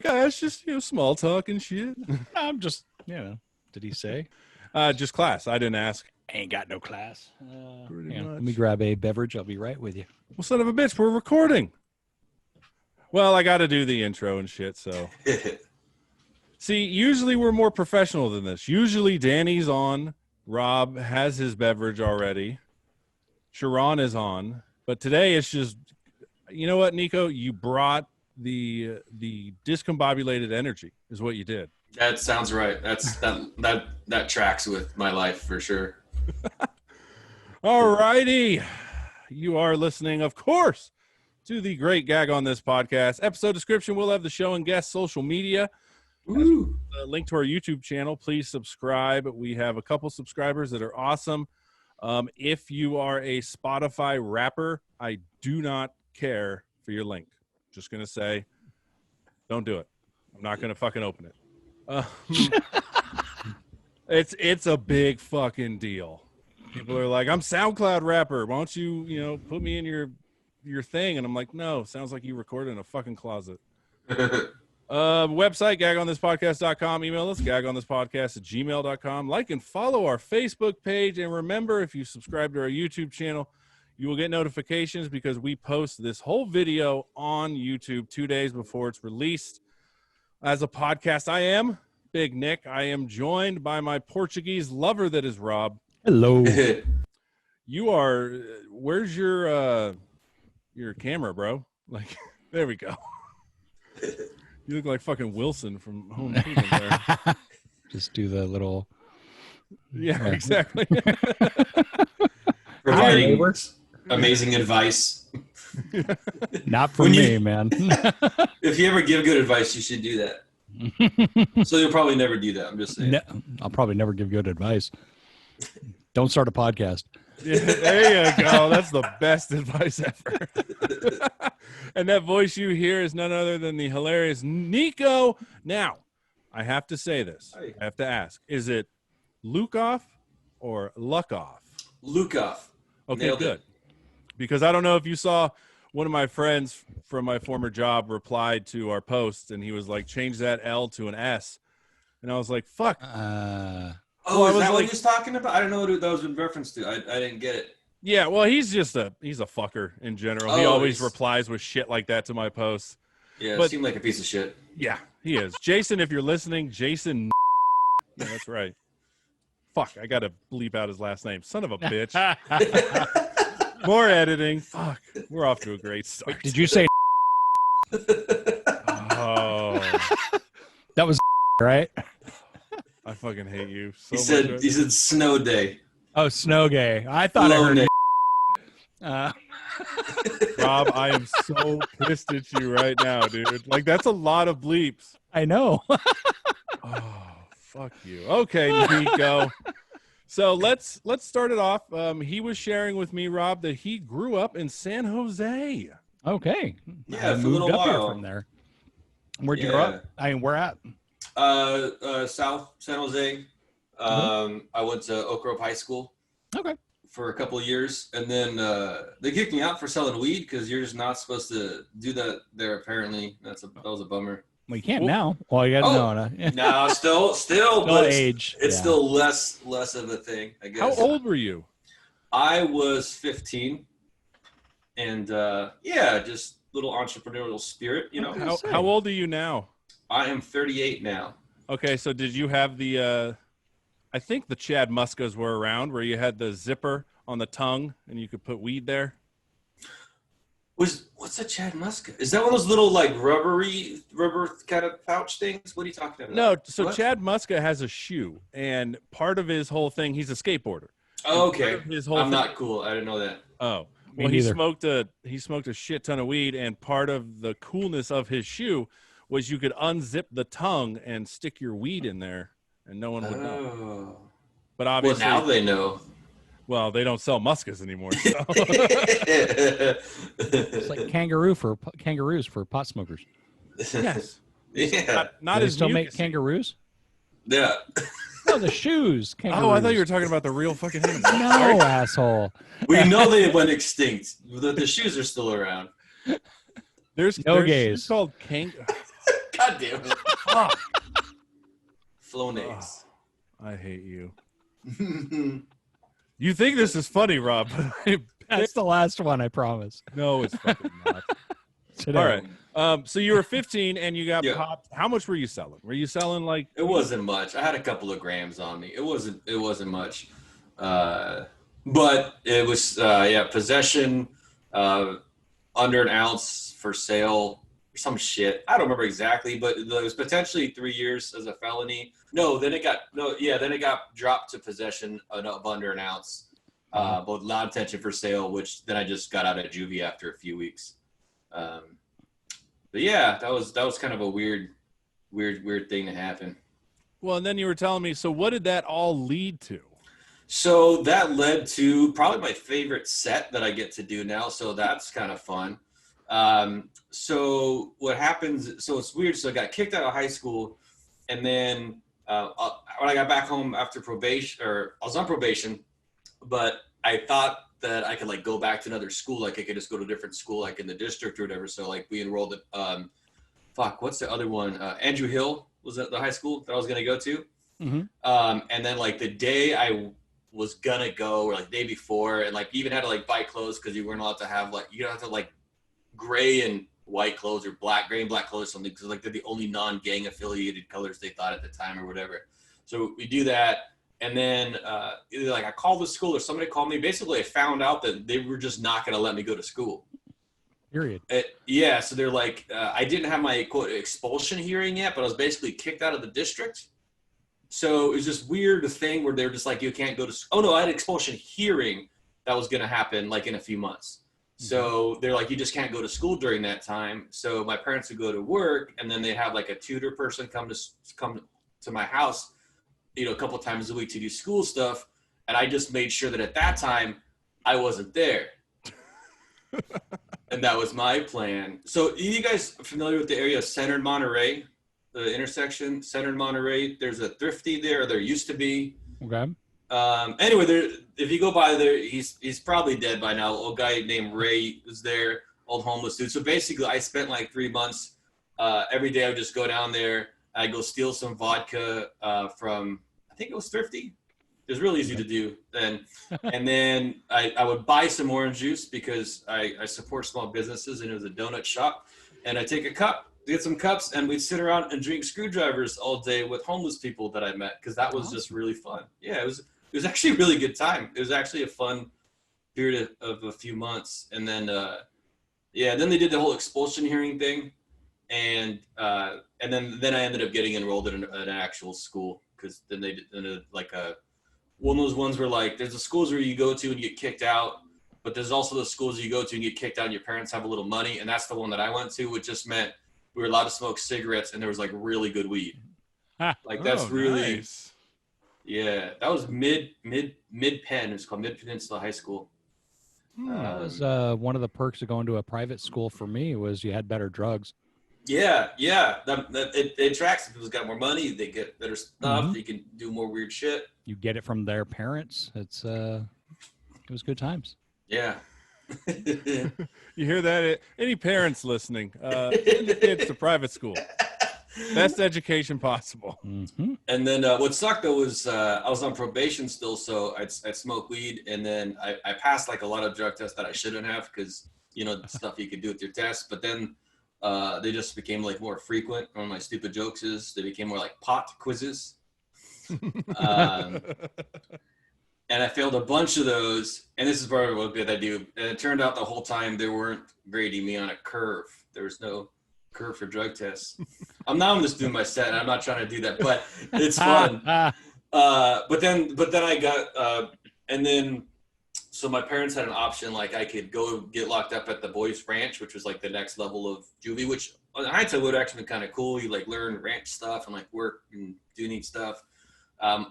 it's just, small talk and shit. I'm just, did he say? Just class. I didn't ask. Ain't got no class. Pretty much. Let me grab a beverage. I'll be right with you. Well, son of a bitch, we're recording. Well, I got to do the intro and shit, so. See, usually we're more professional than this. Usually Danny's on. Rob has his beverage already. Sharon is on. But today it's just, you know what, Niko? You brought the discombobulated energy is what you did. That sounds right. That tracks with my life for sure. All righty. You are listening, of course, to the great Gag On This podcast. Episode description, we'll have the show and guest social media. Ooh. A link to our YouTube channel. Please subscribe. We have a couple subscribers that are awesome. If you are a Spotify rapper, I do not care for your link. Just going to say, don't do it. I'm not going to fucking open it. It's a big fucking deal. People are like, I'm SoundCloud rapper. Why don't you, put me in your thing? And I'm like, no, sounds like you recorded in a fucking closet. Website, gagonthispodcast.com. Email us, gagonthispodcast@gmail.com. Like and follow our Facebook page. And remember, if you subscribe to our YouTube channel, you will get notifications because we post this whole video on YouTube 2 days before it's released as a podcast. I am Big Nick. I am joined by my Portuguese lover that is Rob. Hello. You are, where's your camera, bro? Like, there we go. You look like fucking Wilson from Home Improvement there. Just do the little. Yeah, exactly. Providing amazing advice. Not for me, man. If you ever give good advice, you should do that. So you'll probably never do that. I'm just saying. No, I'll probably never give good advice. Don't start a podcast. Yeah, there you go. That's the best advice ever. And that voice you hear is none other than the hilarious Niko. Now, I have to say this. I have to ask. Is it Lukoff or Lukoff? Lukoff. Okay, Nailed good. it. Because I don't know if you saw one of my friends from my former job replied to our post, and he was like, change that L to an S. And I was like, fuck. Is was that what like- he was talking about? I don't know what that was in reference to. I didn't get it. Yeah, well, he's a fucker in general. He Oh, always he's- replies with shit like that to my posts. Yeah, it But- seemed like a piece of shit. Yeah, he is. Jason, if you're listening, Jason. Yeah, that's right. Fuck, I got to bleep out his last name. Son of a bitch. More editing. Fuck, we're off to a great start. Wait, did you say Oh, that was right? I fucking hate you so He much. said snow day. Oh, snow gay. I thought I Low heard. day. Rob, I am so pissed at you right now, dude. Like, that's a lot of bleeps. I know. Oh, fuck you. Okay, Niko. So let's start it off. He was sharing with me, Rob, that he grew up in San Jose. Okay. Yeah, I for a moved little up here while. from there. Where'd you grow up? I mean, where at? South San Jose. I went to Oak Grove High School. Okay. For a couple of years, and then they kicked me out for selling weed because you're just not supposed to do that there. Apparently, that was a bummer. Well, you can't now. Well, you got Oh. no. No, still, but age. it's Yeah. still less of a thing, I guess. How old were you? I was 15, and just little entrepreneurial spirit, you know. Okay. How old are you now? I am 38 now. Okay, so did you have the I think the Chad Muskas were around where you had the zipper on the tongue and you could put weed there? What's a Chad Muska? Is that one of those little like rubber kind of pouch things? What are you talking about? No, so What? Chad Muska has a shoe, and part of his whole thing, he's a skateboarder. Oh, okay. Part of his whole I'm thing- not cool. I didn't know that. Oh, Me well, he neither. smoked a shit ton of weed, and part of the coolness of his shoe was you could unzip the tongue and stick your weed in there, and no one would know. Oh. But Well, obviously, now they know. well, they don't sell Muskas anymore. So. It's like kangaroos for pot smokers. Yes, Yeah. not Do they as still make mucusy. kangaroos? Yeah. No, the shoes. Kangaroos. Oh, I thought you were talking about the real fucking animal. No, asshole. We know they went extinct. The shoes are still around. There's No there's gays. shoes called God God damn it. Fuck. Flonase. I hate you. You think this is funny, Rob? That's the last one, I promise. No, it's fucking not. Today. All right. So you were 15 and you got Yeah. popped. How much were you selling? Were you selling like? It wasn't much. I had a couple of grams on me. It wasn't much. But it was possession under an ounce for sale or some shit. I don't remember exactly, but it was potentially 3 years as a felony. Then it got dropped to possession of under an ounce. Both loud intention for sale, which then I just got out of juvie after a few weeks. But yeah, that was kind of a weird thing to happen. Well, and then you were telling me. So what did that all lead to? So that led to probably my favorite set that I get to do now. So that's kind of fun. So what happens? So it's weird. So I got kicked out of high school, and then when I got back home after probation, or I was on probation, but I thought that I could like go back to another school. Like I could just go to a different school, like in the district or whatever. So like we enrolled at, what's the other one? Andrew Hill was the high school that I was going to go to. Mm-hmm. And then like the day I was going to go, or like the day before, and like even had to like buy clothes because you weren't allowed to have like, you don't have to like gray and white clothes or gray and black clothes or something, because like they're the only non-gang affiliated colors they thought at the time or whatever. So we do that. And then either like I called the school or somebody called me. Basically, I found out that they were just not going to let me go to school. Period. So they're like, I didn't have my quote expulsion hearing yet, but I was basically kicked out of the district. So it was just weird thing where they're just like, you can't go to school. Oh no, I had an expulsion hearing that was going to happen like in a few months. So they're like, you just can't go to school during that time. So my parents would go to work, and then they'd have like a tutor person come to my house, a couple times a week to do school stuff. And I just made sure that at that time I wasn't there. And that was my plan. So are you guys familiar with the area of Center and Monterey, the intersection, Center and Monterey? There's a Thrifty there, or there used to be. Okay. Anyway, if you go by there, he's probably dead by now. Old guy named Ray was there, old homeless dude. So basically I spent like 3 months, every day I would just go down there. I'd go steal some vodka, from, I think it was Thrifty. It was really easy to do. And then I would buy some orange juice because I support small businesses, and it was a donut shop. And I'd take a cup, get some cups, and we'd sit around and drink screwdrivers all day with homeless people that I met, because that was just really fun. Yeah, it was actually a really good time. It was actually a fun period of a few months. And then, then they did the whole expulsion hearing thing. And then I ended up getting enrolled in an actual school, because then they did like one of those ones where like there's the schools where you go to and you get kicked out, but there's also the schools you go to and get kicked out and your parents have a little money, and that's the one that I went to, which just meant we were allowed to smoke cigarettes and there was like really good weed. Like that's really nice. Yeah, that was mid Penn. It was called Mid Peninsula High School. That was one of the perks of going to a private school for me, was you had better drugs. Yeah. It attracts people who's got more money. They get better stuff. You can do more weird shit. You get it from their parents. It was good times. Yeah. You hear that? Any parents listening, send your kids to private school. Best education possible. Mm-hmm. And then what sucked though was I was on probation still, so I'd smoke weed, and then I passed like a lot of drug tests that I shouldn't have, because the stuff you could do with your tests. But then they just became like more frequent. One of my stupid jokes is they became more like pot quizzes. And I failed a bunch of those, and this is part of what good I do. And it turned out the whole time they weren't grading me on a curve. There was no curve for drug tests. I'm just doing my set, and I'm not trying to do that, but it's fun. But then I got, and then, so my parents had an option, like I could go get locked up at the boys' ranch, which was like the next level of juvie, which in hindsight would have actually been kind of cool. You like learn ranch stuff and like work and do neat stuff.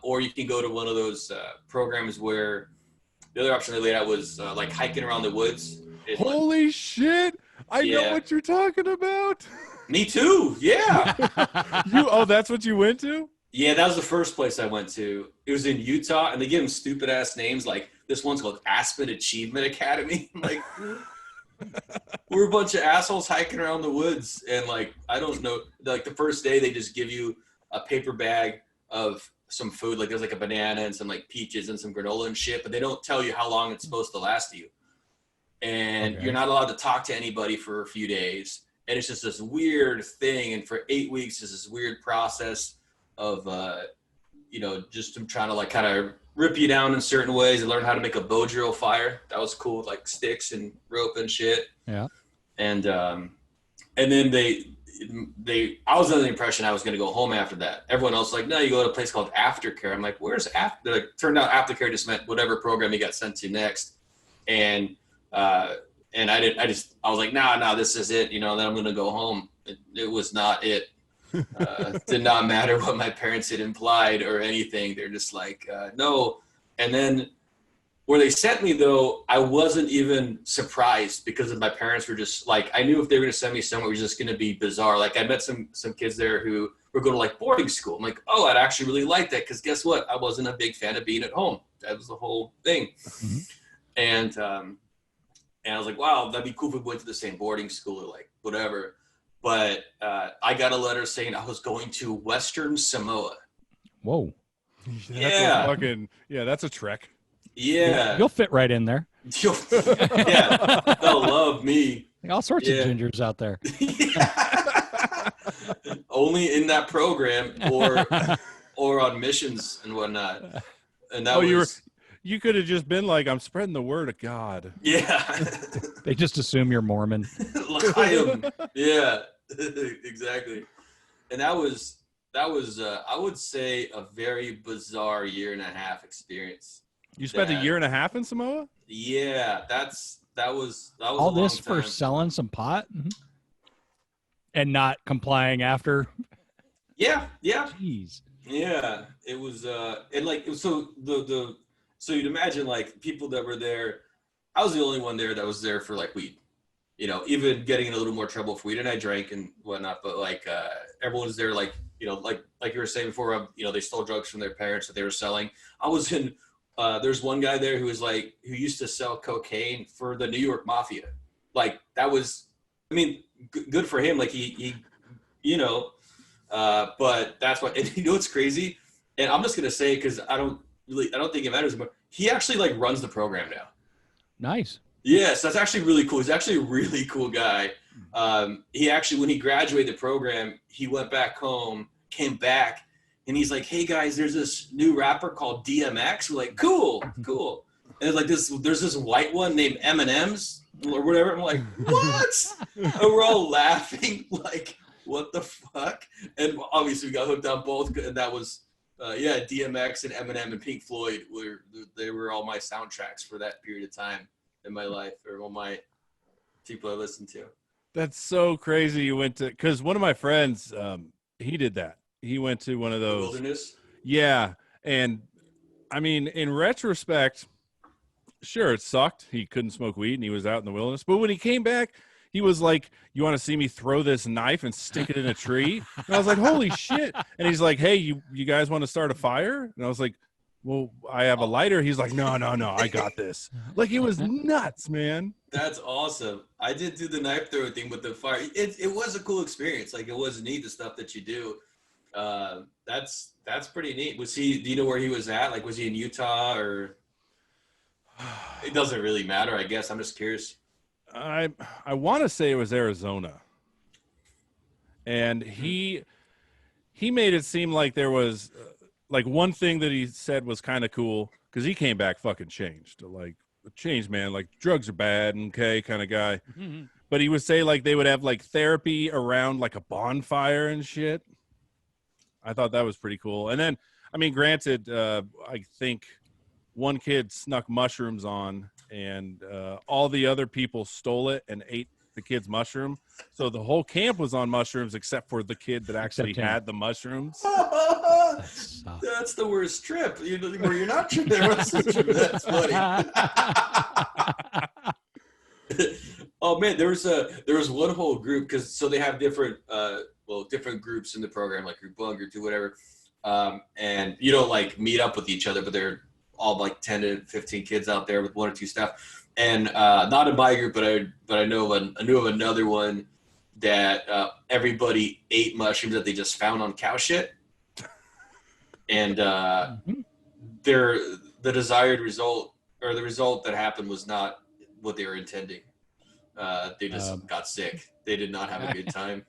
Or you can go to one of those programs where the other option they laid out was like hiking around the woods. Holy shit! I know what you're talking about. Me too. Yeah. That's what you went to? Yeah, that was the first place I went to. It was in Utah, and they give them stupid ass names. Like this one's called Aspen Achievement Academy. Like, We're a bunch of assholes hiking around the woods, and like I don't know, like the first day they just give you a paper bag of some food, like there's like a banana and some like peaches and some granola and shit, but they don't tell you how long it's supposed to last you. And you're not allowed to talk to anybody for a few days. And it's just this weird thing. And for 8 weeks, it's this weird process of, just trying to like kind of rip you down in certain ways and learn how to make a bow drill fire. That was cool, with like sticks and rope and shit. Yeah. And then I was under the impression I was going to go home after that. Everyone else was like, no, you go to a place called Aftercare. I'm like, where's After? Like, turned out Aftercare just meant whatever program you got sent to next. And I was like, nah, this is it. Then I'm going to go home. It was not it. Did not matter what my parents had implied or anything. They're just like, no. And then where they sent me, though, I wasn't even surprised because my parents were just like, I knew if they were going to send me somewhere, it was just going to be bizarre. Like I met some kids there who were going to like boarding school. I'm like, oh, I'd actually really like that. Because guess what? I wasn't a big fan of being at home. That was the whole thing. Mm-hmm. And I was like, wow, that'd be cool if we went to the same boarding school or like whatever. But I got a letter saying I was going to Western Samoa. Whoa. That's a trek. Yeah. You'll fit right in there. Yeah. They'll love me. All sorts of gingers out there. Only in that program or on missions and whatnot. And that you could have just been like, I'm spreading the word of God. Yeah. They just assume you're Mormon. I am. Yeah, exactly. And that was I would say a very bizarre 1.5-year experience. You spent 1.5 years in Samoa? Yeah, that was all a this long for time. selling some pot and not complying after. Yeah. Jeez. Yeah, it was and like so you'd imagine like people that were there. I was the only one there that was there for like weed. Even getting in a little more trouble for weed, and I drank and whatnot. But like everyone was there, like like you were saying before, they stole drugs from their parents that they were selling. I was in. There's one guy there who used to sell cocaine for the New York Mafia. Like that was, good for him. Like he but that's why. And what's crazy? And I'm just gonna say because I don't think it matters, but he actually like runs the program now. Nice. Yes, that's actually really cool. He's actually a really cool guy. He actually, when he graduated the program, he went back home, came back, and he's like, hey guys, there's this new rapper called DMX. We're like, cool. And it's like there's this white one named M&M's or whatever. I'm like, what? And we're all laughing like, what the fuck? And obviously we got hooked on both, and that was DMX and Eminem and Pink Floyd were all my soundtracks for that period of time in my life, or all my people I listened to. That's so crazy. You went to, because one of my friends, he did that. He went to one of those. The wilderness? Yeah. And in retrospect, sure, it sucked. He couldn't smoke weed and he was out in the wilderness. But when he came back, he was like, you want to see me throw this knife and stick it in a tree? And I was like, holy shit. And he's like, hey, you guys want to start a fire? And I was like, well, I have a lighter. He's like, no, I got this. Like, it was nuts, man. That's awesome. I did do the knife throwing thing with the fire. It was a cool experience. Like, it was neat, the stuff that you do. That's pretty neat. Do you know where he was at? Like, was he in Utah or? It doesn't really matter, I guess. I'm just curious. I want to say it was Arizona. And he made it seem like there was like one thing that he said was kind of cool, because he came back fucking changed. Like, changed, man. Like, drugs are bad, okay, kind of guy. Mm-hmm. But he would say like they would have like therapy around like a bonfire and shit. I thought that was pretty cool. And then, granted, I think one kid snuck mushrooms on, and all the other people stole it and ate the kid's mushroom. So the whole camp was on mushrooms except for the kid that actually had the mushrooms. That's the worst trip. Where you're not tripping. That's funny. Oh man, there was one whole group, because so they have different groups in the program, like group 1, group 2, whatever. And you don't like meet up with each other, but they're all like 10 to 15 kids out there with 1 or 2 staff, and not in my group, but I knew of another one that everybody ate mushrooms that they just found on cow shit, and the desired result, or the result that happened, was not what they were intending. They just got sick. They did not have a good time.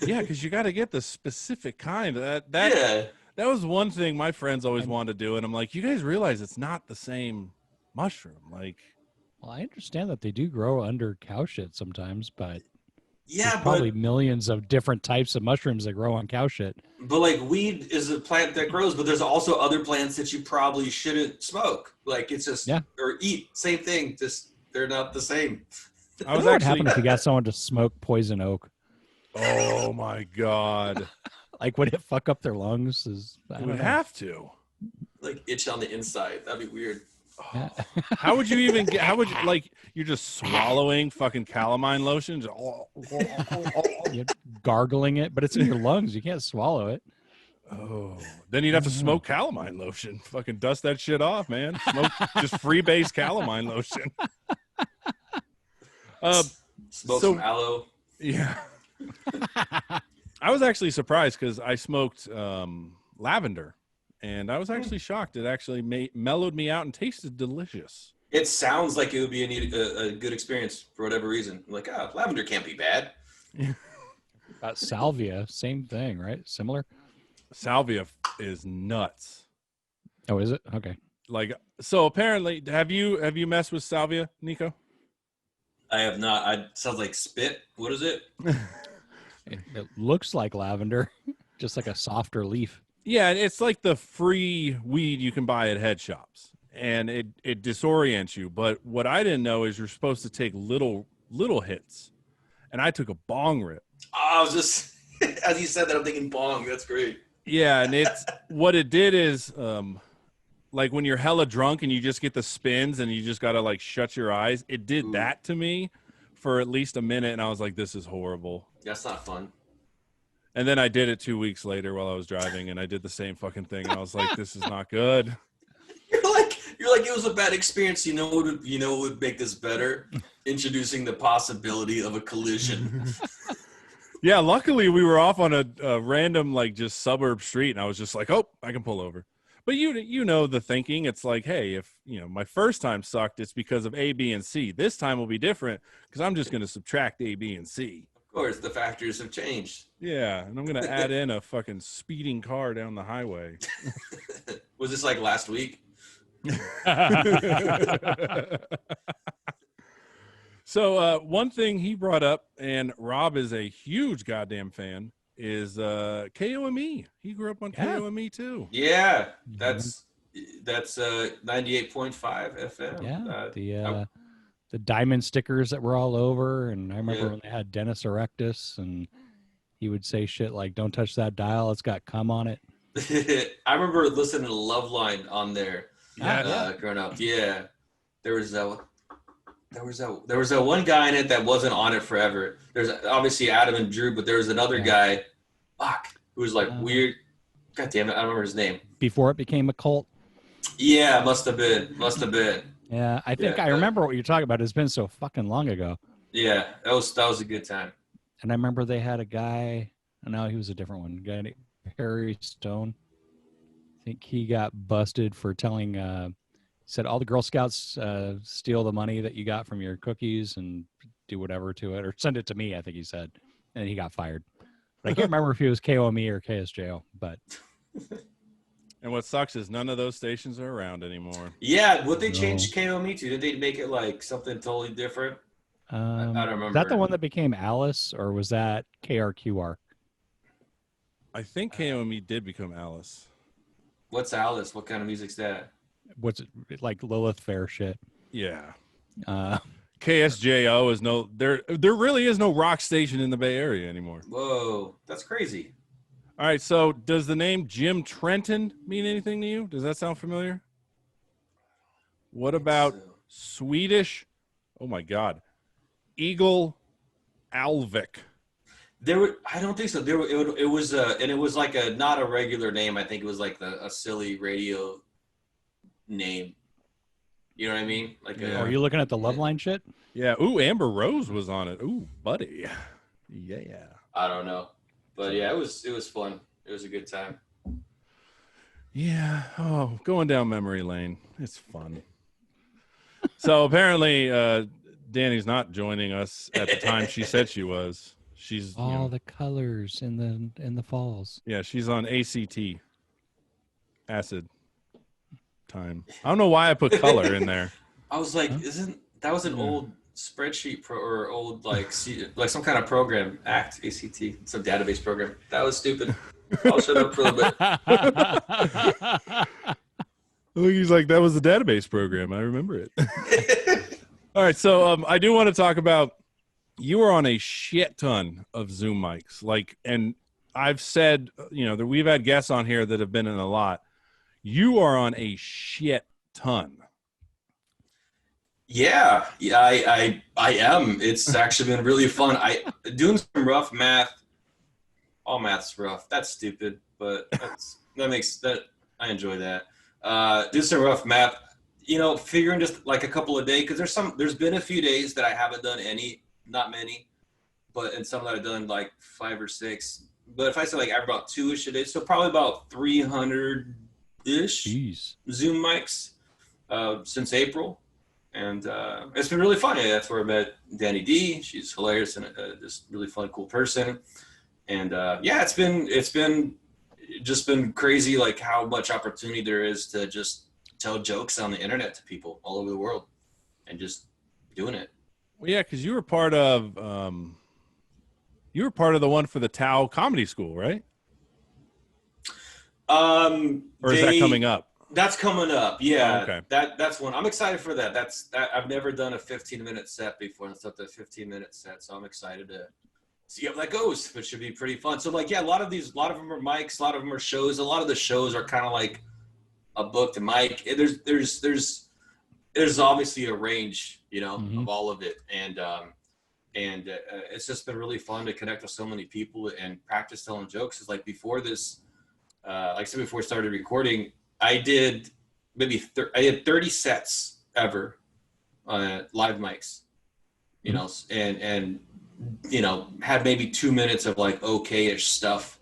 Yeah, because you got to get the specific kind. That was one thing my friends always wanted to do, and I'm like, you guys realize it's not the same mushroom. Like, well, I understand that they do grow under cow shit sometimes, but yeah, there's probably millions of different types of mushrooms that grow on cow shit. But like, weed is a plant that grows, but there's also other plants that you probably shouldn't smoke. Like, it's just or eat, same thing. Just they're not the same. I was what happened if you got someone to smoke poison oak? Oh my God! Like, would it fuck up their lungs? It would have to. Like, itch on the inside. That'd be weird. Yeah. How would you even get? How would you, like, you're just swallowing fucking calamine lotion? You're gargling it, but it's in your lungs. You can't swallow it. Oh, then you'd have to smoke calamine lotion. Fucking dust that shit off, man. Smoke just freebase calamine lotion. Smoke some aloe. Yeah. I was actually surprised because I smoked lavender, and I was actually shocked. It actually mellowed me out and tasted delicious. It sounds like it would be a good experience for whatever reason. I'm like, lavender can't be bad. Salvia, same thing, right? Similar. Salvia is nuts. Oh, is it? Okay. Like, so apparently, have you messed with salvia, Niko? I have not. Sounds like spit. What is it? It looks like lavender, just like a softer leaf. Yeah, it's like the free weed you can buy at head shops, and it disorients you. But what I didn't know is you're supposed to take little hits, and I took a bong rip. Oh, I was just as you said that, I'm thinking bong. That's great. Yeah, and it's what it did is like when you're hella drunk and you just get the spins and you just gotta like shut your eyes. It did that to me for at least a minute, and I was like, "This is horrible." That's not fun. And then I did it 2 weeks later while I was driving, and I did the same fucking thing, and I was like, "This is not good." You're like it was a bad experience. You know what would make this better? Introducing the possibility of a collision. Yeah, luckily we were off on a random like just suburb street, and I was just like, "Oh, I can pull over." But you know the thinking. It's like, hey, if my first time sucked, it's because of A, B, and C. This time will be different because I'm just going to subtract A, B, and C. Of course, the factors have changed. Yeah, and I'm going to add in a fucking speeding car down the highway. Was this like last week? So one thing he brought up, and Rob is a huge goddamn fan, is KOME. He grew up on KOME too. Yeah, that's 98.5 FM. Yeah, the diamond stickers that were all over, and I remember when they had Dennis Erectus, and he would say shit like, "Don't touch that dial; it's got cum on it." I remember listening to Loveline on there. Growing up. Yeah, there was that one guy in it that wasn't on it forever. There's obviously Adam and Drew, but there was another guy, who was like weird. God damn it, I don't remember his name. Before it became a cult. Yeah, must have been. Yeah, I think I remember what you're talking about. It's been so fucking long ago. Yeah, that was a good time. And I remember they had a guy. No, he was a different one. A guy named Harry Stone. I think he got busted for telling. Said all the Girl Scouts steal the money that you got from your cookies and do whatever to it, or send it to me, I think he said. And he got fired. But I can't remember if he was KOME or KSJO. But and what sucks is none of those stations are around anymore. Yeah, what they changed KOME to? Did they make it like something totally different? I don't remember. Is that the one that became Alice, or was that KRQR? I think KOME did become Alice. What's Alice? What kind of music's that? What's it like? Lilith Fair shit. Yeah. KSJO is there really is no rock station in the Bay Area anymore. Whoa, that's crazy. All right, so does the name Jim Trenton mean anything to you? Does that sound familiar? What about Swedish? Oh my God, Eagle Alvik. I don't think so. It was like not a regular name. I think it was like a silly radio name. You know what I mean? Like, Yeah. Are you looking at the Loveline shit? Yeah. Ooh, Amber Rose was on it. Ooh, buddy. Yeah. I don't know, but yeah, it was fun. It was a good time. Yeah. Oh, going down memory lane. It's fun. So apparently, Danny's not joining us at the time she said she was. She's All the colors in the falls. yeah, she's on ACT, acid time. I don't know why I put color in there. I was like, isn't that was an old spreadsheet or old like some kind of program, ACT, some database program. That was stupid. I'll shut up for a little bit. I think he's like, that was the database program. I remember it. All right, so I do want to talk about, you were on a shit ton of Zoom mics, and I've said, that we've had guests on here that have been in a lot. You are on a shit ton. Yeah, I am. It's actually been really fun. Doing some rough math. All math's rough. That's stupid, but I enjoy that. Do some rough math. Figuring just like a couple of days, because there's been a few days that I haven't done any, not many, and some that I've done like 5 or 6. But if I say like every about 2-ish a day, so probably about 300-ish Zoom mics since April. And it's been really fun. That's where I met Danny D. She's hilarious and just really fun, cool person. And it's been crazy, like how much opportunity there is to just tell jokes on the internet to people all over the world, and just doing it. Well, yeah, because you were part of the one for the Tao Comedy School, right? Or is that coming up? That's coming up. Yeah. Oh, okay. That's one. I'm excited for that. I've never done a 15-minute set before. It's up to a 15-minute set, so I'm excited to see how that goes. It should be pretty fun. So like, yeah, a lot of them are mics, a lot of them are shows. A lot of the shows are kind of like a booked mic. There's obviously a range, of all of it, and it's just been really fun to connect with so many people and practice telling jokes. It's like before this, like I said before we started recording, I did maybe 30 sets ever live mics, and had maybe 2 minutes of like okay-ish stuff.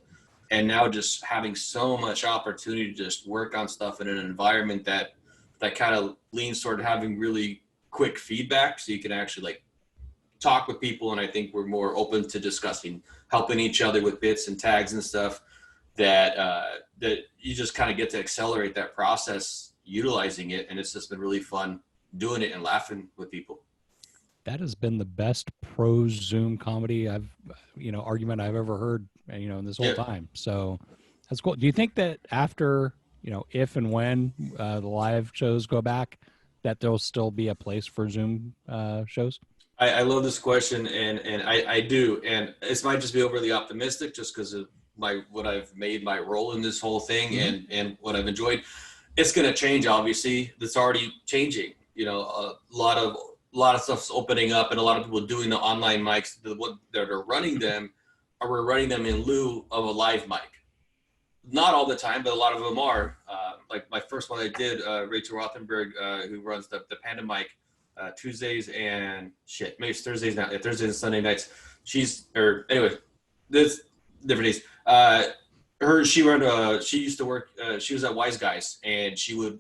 And now just having so much opportunity to just work on stuff in an environment that kind of leans toward having really quick feedback, so you can actually like talk with people. And I think we're more open to discussing, helping each other with bits and tags and stuff, that you just kind of get to accelerate that process utilizing it. And it's just been really fun doing it and laughing with people. That has been the best pro Zoom comedy argument I've ever heard, in this whole time. So that's cool. Do you think that after, if and when the live shows go back, that there'll still be a place for Zoom shows? I love this question, and I do. And this might just be overly optimistic just because of what I've made my role in this whole thing, and what I've enjoyed. It's going to change, obviously. It's already changing. A lot of stuff's opening up, and a lot of people doing the online mics that are running them, we're running them in lieu of a live mic. Not all the time, but a lot of them are. Like my first one I did, Rachel Rothenberg, who runs the Panda mic, Tuesdays and maybe it's Thursdays now. Yeah, Thursdays and Sunday nights. There's different days. She used to work. She was at Wise Guys, and she would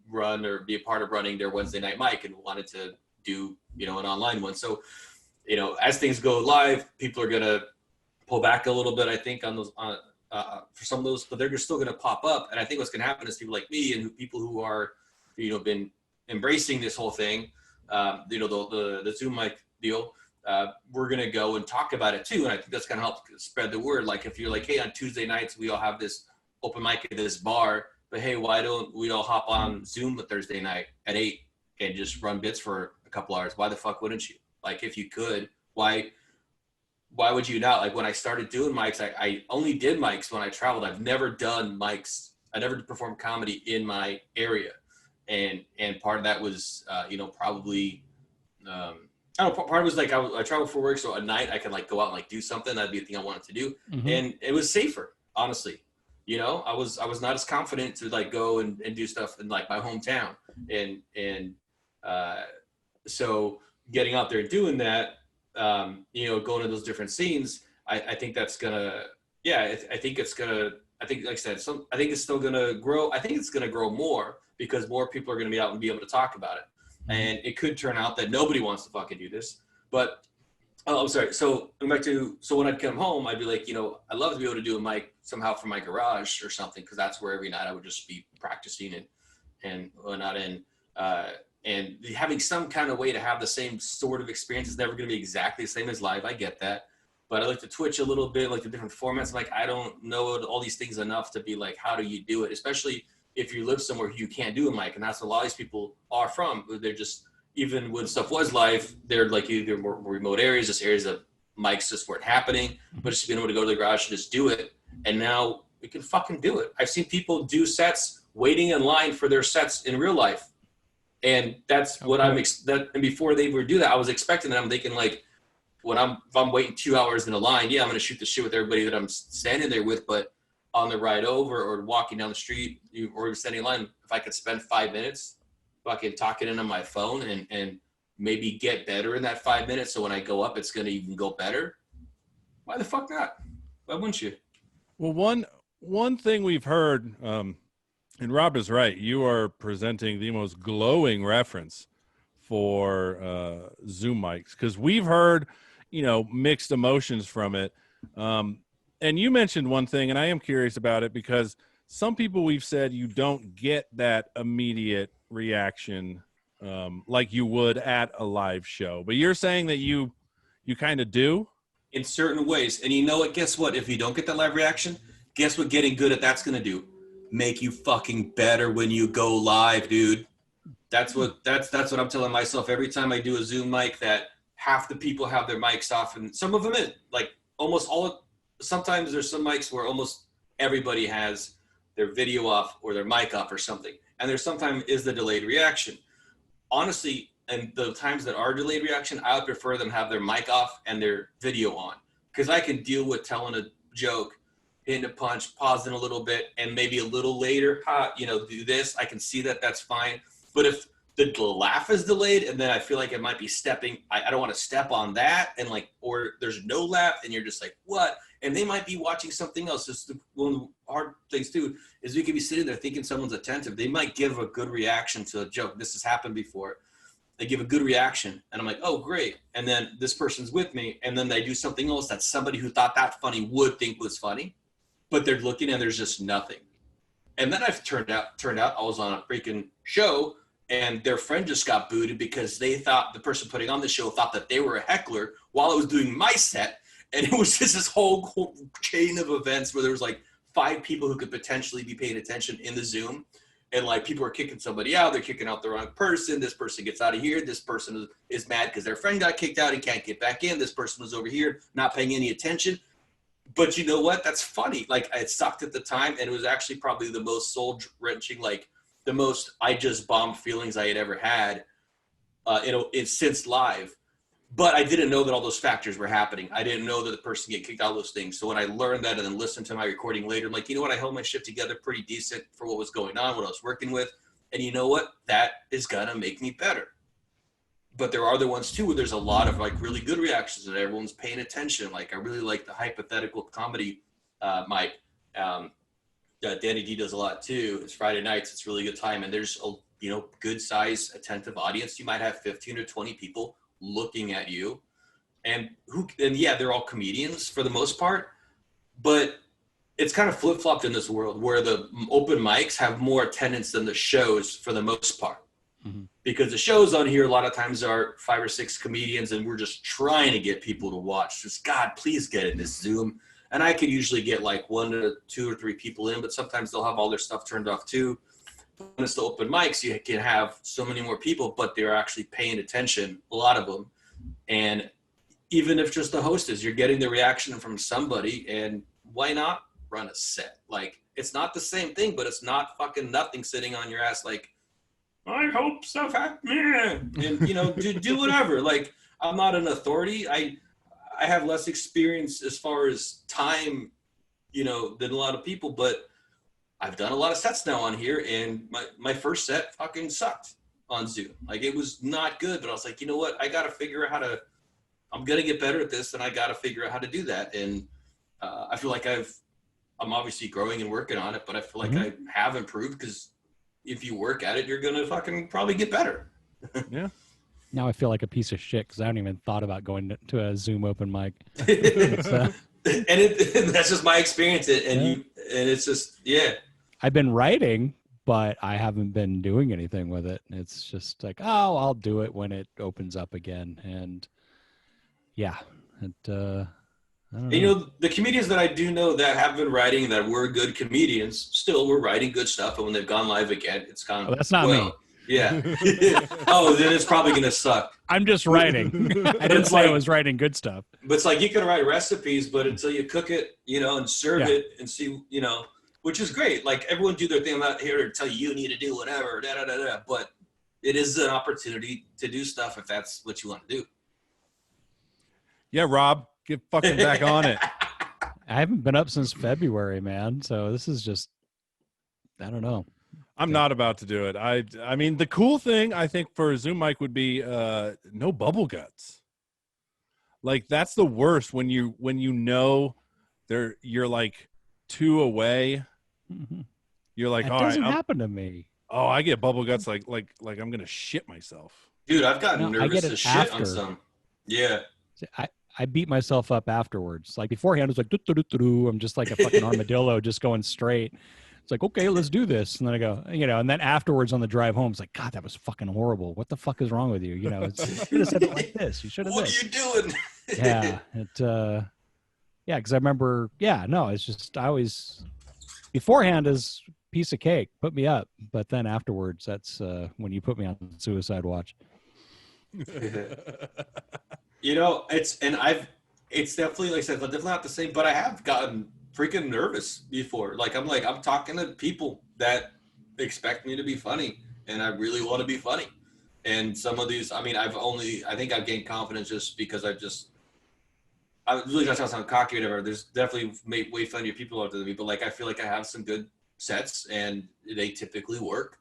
run or be a part of running their Wednesday night mic, and wanted to do an online one. So as things go live, people are gonna pull back a little bit, I think, on those for some of those, but they're still gonna pop up. And I think what's gonna happen is people like me and people who are been embracing this whole thing, the Zoom mic deal, we're gonna go and talk about it too. And I think that's gonna help spread the word. Like if you're like, hey, on Tuesday nights we all have this open mic at this bar, but hey, why don't we all hop on Zoom a Thursday night at 8 and just run bits for a couple hours? Why the fuck wouldn't you? Like, if you could, why would you not? Like, when I started doing mics, I only did mics when I traveled. I've never done mics. I never performed comedy in my area. And part of that was, probably, I don't know, part of it was like, I traveled for work. So at night I could like go out and like do something. That'd be the thing I wanted to do. Mm-hmm. And it was safer, honestly. You know, I was not as confident to like go and do stuff in like my hometown. And so getting out there and doing that, you know, going to those different scenes, I think that's gonna, yeah, I think it's gonna, I think, like I said, I think it's still gonna grow. I think it's gonna grow more because more people are gonna be out and be able to talk about it. And it could turn out that nobody wants to fucking do this. But, oh, I'm sorry. So going back to, so when I'd come home, I'd be like, you know, I'd love to be able to do a mic somehow from my garage or something, because that's where every night I would just be practicing and whatnot. And having some kind of way to have the same sort of experience is never going to be exactly the same as live. I get that. But I like to Twitch a little bit, like the different formats. I'm like, I don't know all these things enough to be like, how do you do it? Especially if you live somewhere you can't do a mic. And that's what a lot of these people are from. They're just, even when stuff was live, they're like either more remote areas, just areas that mics just weren't happening, but just being able to go to the garage and just do it. And now we can fucking do it. I've seen people do sets waiting in line for their sets in real life. And that's what I'm, and before they would do that, I was expecting that. I'm thinking like, if I'm waiting 2 hours in a line, yeah, I'm going to shoot the shit with everybody that I'm standing there with, but on the ride over or walking down the street or standing in line, if I could spend 5 minutes fucking talking into my phone and maybe get better in that 5 minutes, so when I go up, it's going to even go better. Why the fuck not? Why wouldn't you? Well, one thing we've heard, and Rob is right, you are presenting the most glowing reference for Zoom mics, because we've heard, you know, mixed emotions from it. And you mentioned one thing, and I am curious about it, because some people we've said you don't get that immediate reaction like you would at a live show. But you're saying that you kind of do? In certain ways. And you know what? Guess what? If you don't get that live reaction, guess what getting good at that's going to do? Make you fucking better when you go live, dude. That's what I'm telling myself every time I do a Zoom mic, that half the people have their mics off, and some of them like almost all. Sometimes there's some mics where almost everybody has their video off or their mic off or something, and there's sometimes is the delayed reaction. Honestly, and the times that are delayed reaction, I would prefer them have their mic off and their video on, because I can deal with telling a joke, hitting a punch, pausing a little bit, and maybe a little later, do this. I can see that that's fine. But if the laugh is delayed and then I feel like it might be stepping, I don't want to step on that, and like, or there's no laugh and you're just like, what? And they might be watching something else. It's one of the hard things too, is we could be sitting there thinking someone's attentive. They might give a good reaction to a joke. This has happened before. They give a good reaction and I'm like, oh, great. And then this person's with me, and then they do something else that somebody who thought that funny would think was funny, but they're looking and there's just nothing. And then I've turned out I was on a freaking show and their friend just got booted because they thought the person putting on the show thought that they were a heckler while I was doing my set. And it was just this whole chain of events where there was like 5 people who could potentially be paying attention in the Zoom. And like people are kicking somebody out. They're kicking out the wrong person. This person gets out of here. This person is mad because their friend got kicked out and can't get back in. This person was over here not paying any attention. But you know what? That's funny. Like, it sucked at the time, and it was actually probably the most soul-wrenching, like the most I just bombed feelings I had ever had since live. But I didn't know that all those factors were happening. I didn't know that the person get kicked out of those things. So when I learned that and then listened to my recording later, I'm like, you know what? I held my shit together pretty decent for what was going on, what I was working with. And you know what? That is going to make me better. But there are other ones too where there's a lot of like really good reactions and everyone's paying attention. Like I really like the hypothetical comedy mic. Danny D does a lot too. It's Friday nights. It's really good time. And there's a good size attentive audience. You might have 15 or 20 people looking at you. And yeah, they're all comedians for the most part. But it's kind of flip-flopped in this world where the open mics have more attendance than the shows for the most part. Mm-hmm. Because the shows on here a lot of times are 5 or 6 comedians and we're just trying to get people to watch. Just, God, please get in this Zoom. And I can usually get like 1 to 2 or 3 people in, but sometimes they'll have all their stuff turned off too. When it's the open mics, you can have so many more people, but they're actually paying attention, a lot of them. And even if just the host is, you're getting the reaction from somebody, and why not run a set? Like, it's not the same thing, but it's not fucking nothing sitting on your ass like, I hope stuff happens, and do whatever. Like, I'm not an authority. I have less experience as far as time, than a lot of people, but I've done a lot of sets now on here, and my first set fucking sucked on Zoom. Like, it was not good, but I was like, you know what? I got to figure out I'm going to get better at this, and I got to figure out how to do that. And I feel like I'm obviously growing and working on it, but I feel like I have improved, because if you work at it, you're going to fucking probably get better. Yeah. Now I feel like a piece of shit because I haven't even thought about going to a Zoom open mic. And that's just my experience. And it's just, yeah. I've been writing, but I haven't been doing anything with it. It's just like, oh, I'll do it when it opens up again. And yeah, I don't know. You know, the comedians that I do know that have been writing, that were good comedians, still were writing good stuff. And when they've gone live again, it's gone. Oh, that's not me. Yeah. Oh, then it's probably going to suck. I'm just writing. I didn't say I was writing good stuff. But it's like, you can write recipes, but until you cook it, you know, and serve it and see, you know, which is great. Like, everyone do their thing. I'm not here to tell you need to do whatever, but it is an opportunity to do stuff if that's what you want to do. Yeah, Rob, get fucking back on it. I haven't been up since February, man. So this is just, I don't know. I'm not about to do it. I mean, the cool thing I think for a Zoom mic would be no bubble guts. Like, that's the worst when you know you're like 2 away. Mm-hmm. You're like, it all doesn't right, happen to me. Oh, I get bubble guts like I'm gonna shit myself. Dude, I've gotten nervous as shit after. on some. Yeah. I beat myself up afterwards. Like, beforehand, it was like, I'm just like a fucking armadillo just going straight. It's like, okay, let's do this. And then I go, you know, and then afterwards on the drive home, it's like, God, that was fucking horrible. What the fuck is wrong with you? You know, you should have said it like this. You should have. What are you doing? Yeah. Because I remember, it's just, I always, beforehand is piece of cake, put me up. But then afterwards, that's when you put me on suicide watch. You know, it's definitely, like I said, definitely not the same, but I have gotten freaking nervous before. Like, I'm talking to people that expect me to be funny, and I really want to be funny. And some of these, I mean, I think I've gained confidence just because I really don't sound cocky or whatever. There's definitely way funnier people out there than me, but like, I feel like I have some good sets and they typically work.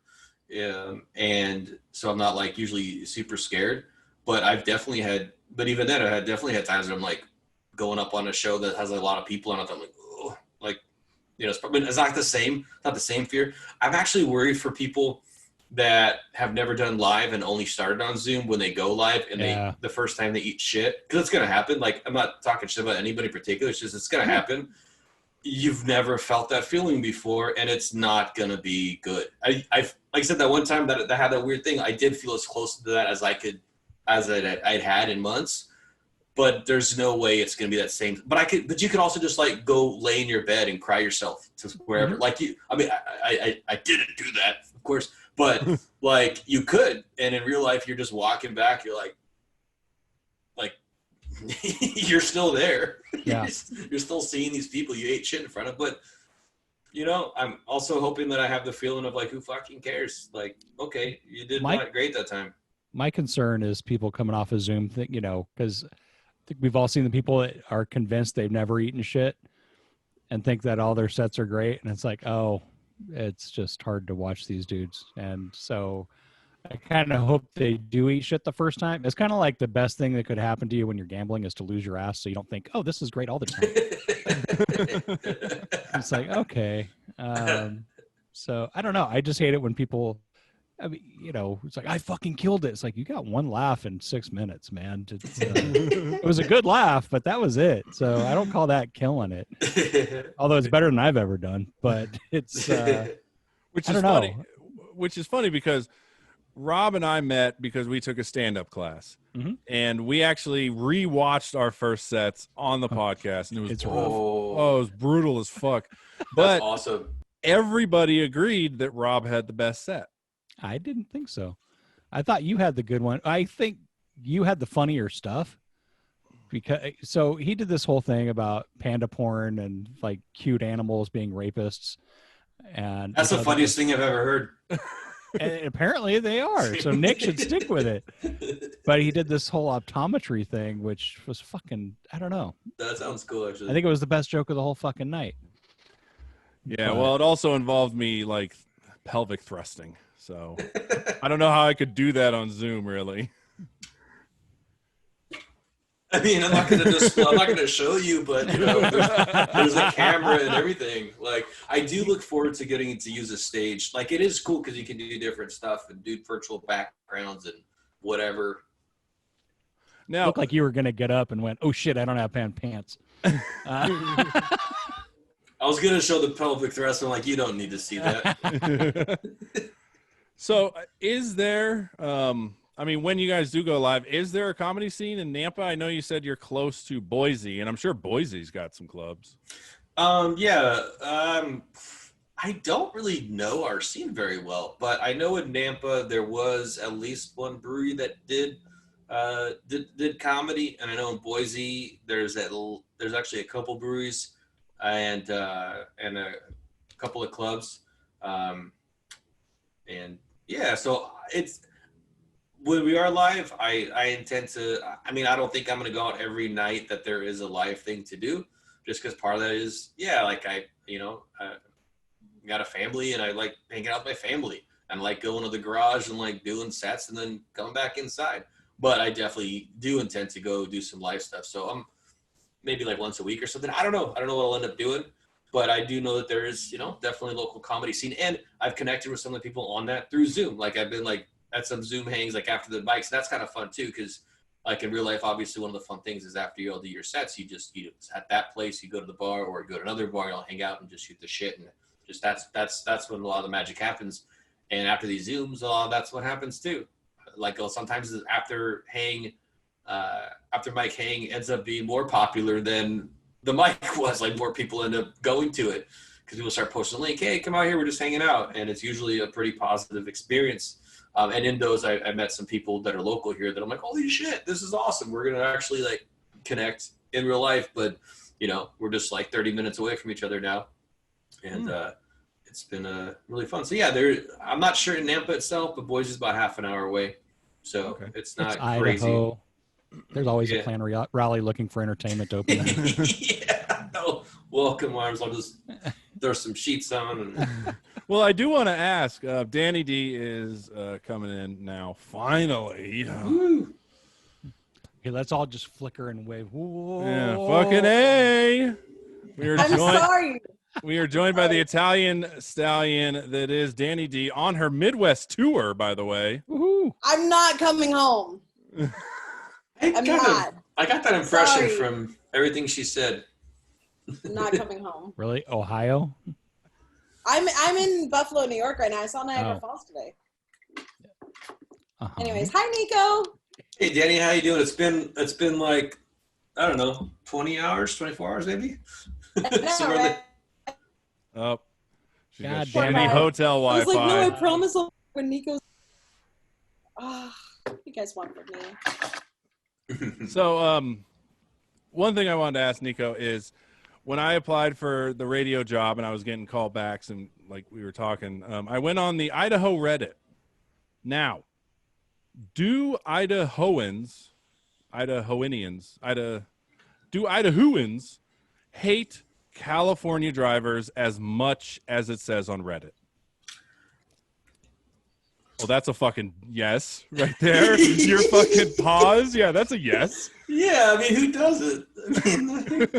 And so I'm not like usually super scared, but but even then I definitely had times where I'm like going up on a show that has a lot of people on it. I'm like, oh, like, you know, it's not the same fear. I'm actually worried for people that have never done live and only started on Zoom when they go live and the first time they eat shit, because it's going to happen. Like, I'm not talking shit about anybody in particular. It's just, it's going to happen. You've never felt that feeling before, and it's not going to be good. I've like I said, that one time that I had that weird thing, I did feel as close to that as I'd had in months, but there's no way it's going to be that same. But you could also just like go lay in your bed and cry yourself to wherever. Mm-hmm. Like, I didn't do that, of course, but like, you could. And in real life, you're just walking back. You're like you're still there. Yeah. You're still seeing these people you ate shit in front of. But, you know, I'm also hoping that I have the feeling of like, who fucking cares? Like, okay, you did not great that time. My concern is people coming off of Zoom, you know, because I think we've all seen the people that are convinced they've never eaten shit and think that all their sets are great. And it's like, oh, it's just hard to watch these dudes. And so I kind of hope they do eat shit the first time. It's kind of like the best thing that could happen to you when you're gambling is to lose your ass, so you don't think, oh, this is great all the time. It's like, okay. So I don't know. I just hate it when people, I mean, you know, it's like, I fucking killed it. It's like, you got one laugh in 6 minutes, man. It was a good laugh, but that was it. So I don't call that killing it. Although it's better than I've ever done. But it's, which is funny. Which is funny because Rob and I met because we took a stand-up class. Mm-hmm. And we actually rewatched our first sets on the podcast. And it was rough. Oh, it was brutal as fuck. But that's awesome. Everybody agreed that Rob had the best set. I didn't think so. I thought you had the good one. I think you had the funnier stuff. So he did this whole thing about panda porn and like cute animals being rapists. And that's the funniest thing I've ever heard. And apparently they are. So Nick should stick with it. But he did this whole optometry thing, which was fucking, I don't know. That sounds cool, actually. I think it was the best joke of the whole fucking night. Yeah, But- well, it also involved me like pelvic thrusting. So I don't know how I could do that on Zoom, really. I mean, I'm not gonna show you, but you know, there's a camera and everything. Like, I do look forward to getting to use a stage. Like, it is cool because you can do different stuff and do virtual backgrounds and whatever. Now, Looked like you were gonna get up and went, "Oh shit, I don't have pants." I was gonna show the pelvic thrust. I'm like, you don't need to see that. so is there? I mean, when you guys do go live, is there a comedy scene in Nampa? I know you said you're close to Boise, and I'm sure Boise's got some clubs. Yeah. I don't really know our scene very well, but I know in Nampa there was at least one brewery that did comedy, and I know in Boise there's actually a couple breweries and a couple of clubs, and yeah, so it's when we are live. I intend to. I mean, I don't think I'm going to go out every night that there is a live thing to do, just because part of that is like I got a family and I like hanging out with my family and like going to the garage and like doing sets and then coming back inside. But I definitely do intend to go do some live stuff. So I'm maybe like once a week or something. I don't know what I'll end up doing, but I do know that there is, definitely a local comedy scene. And I've connected with some of the people on that through Zoom. Like I've been like at some Zoom hangs like after the bikes. That's kind of fun too, because like in real life, obviously one of the fun things is after you all do your sets, you at that place, you go to the bar or go to another bar, you'll hang out and just shoot the shit. And just that's when a lot of the magic happens. And after these Zooms, that's what happens too. Like sometimes after Mike Hang ends up being more popular than the mic was. Like more people end up going to it because people start posting a link, hey, come out here, we're just hanging out. And it's usually a pretty positive experience. And in those, I met some people that are local here that I'm like, holy shit, this is awesome. We're going to actually like connect in real life. But, we're just like 30 minutes away from each other now. And it's been really fun. So, yeah, I'm not sure in Nampa itself, but Boise is about half an hour away. So it's not crazy. Idaho. There's always a Klan rally looking for entertainment to open. Yeah. No, welcome arms. I'll just throw some sheets on. And... Well, I do want to ask. Danny D is coming in now. Finally. Okay, let's all just flicker and wave. Whoa. Yeah, fucking A. I'm sorry. We are joined by the Italian stallion that is Danny D on her Midwest tour, by the way. Woohoo. I'm not coming home. I got that impression Sorry. from everything she said. I'm not coming home. Really? Ohio? I'm in Buffalo, New York right now. I saw Niagara Falls today. Uh-huh. Anyways, hi Niko. Hey Danny, how you doing? It's been like, I don't know, 20 hours, 24 hours maybe? Somewhere Right? Oh, she got God damn shitty it. hotel I was like, no, I Wi-Fi. promise I'll when Niko's. You guys want from me? So, one thing I wanted to ask Niko is, when I applied for the radio job and I was getting callbacks and like we were talking, I went on the Idaho Reddit. Now, do Idahoans hate California drivers as much as it says on Reddit? Well, that's a fucking yes right there. Your fucking pause. Yeah, that's a yes. Yeah, I mean, who doesn't? I mean,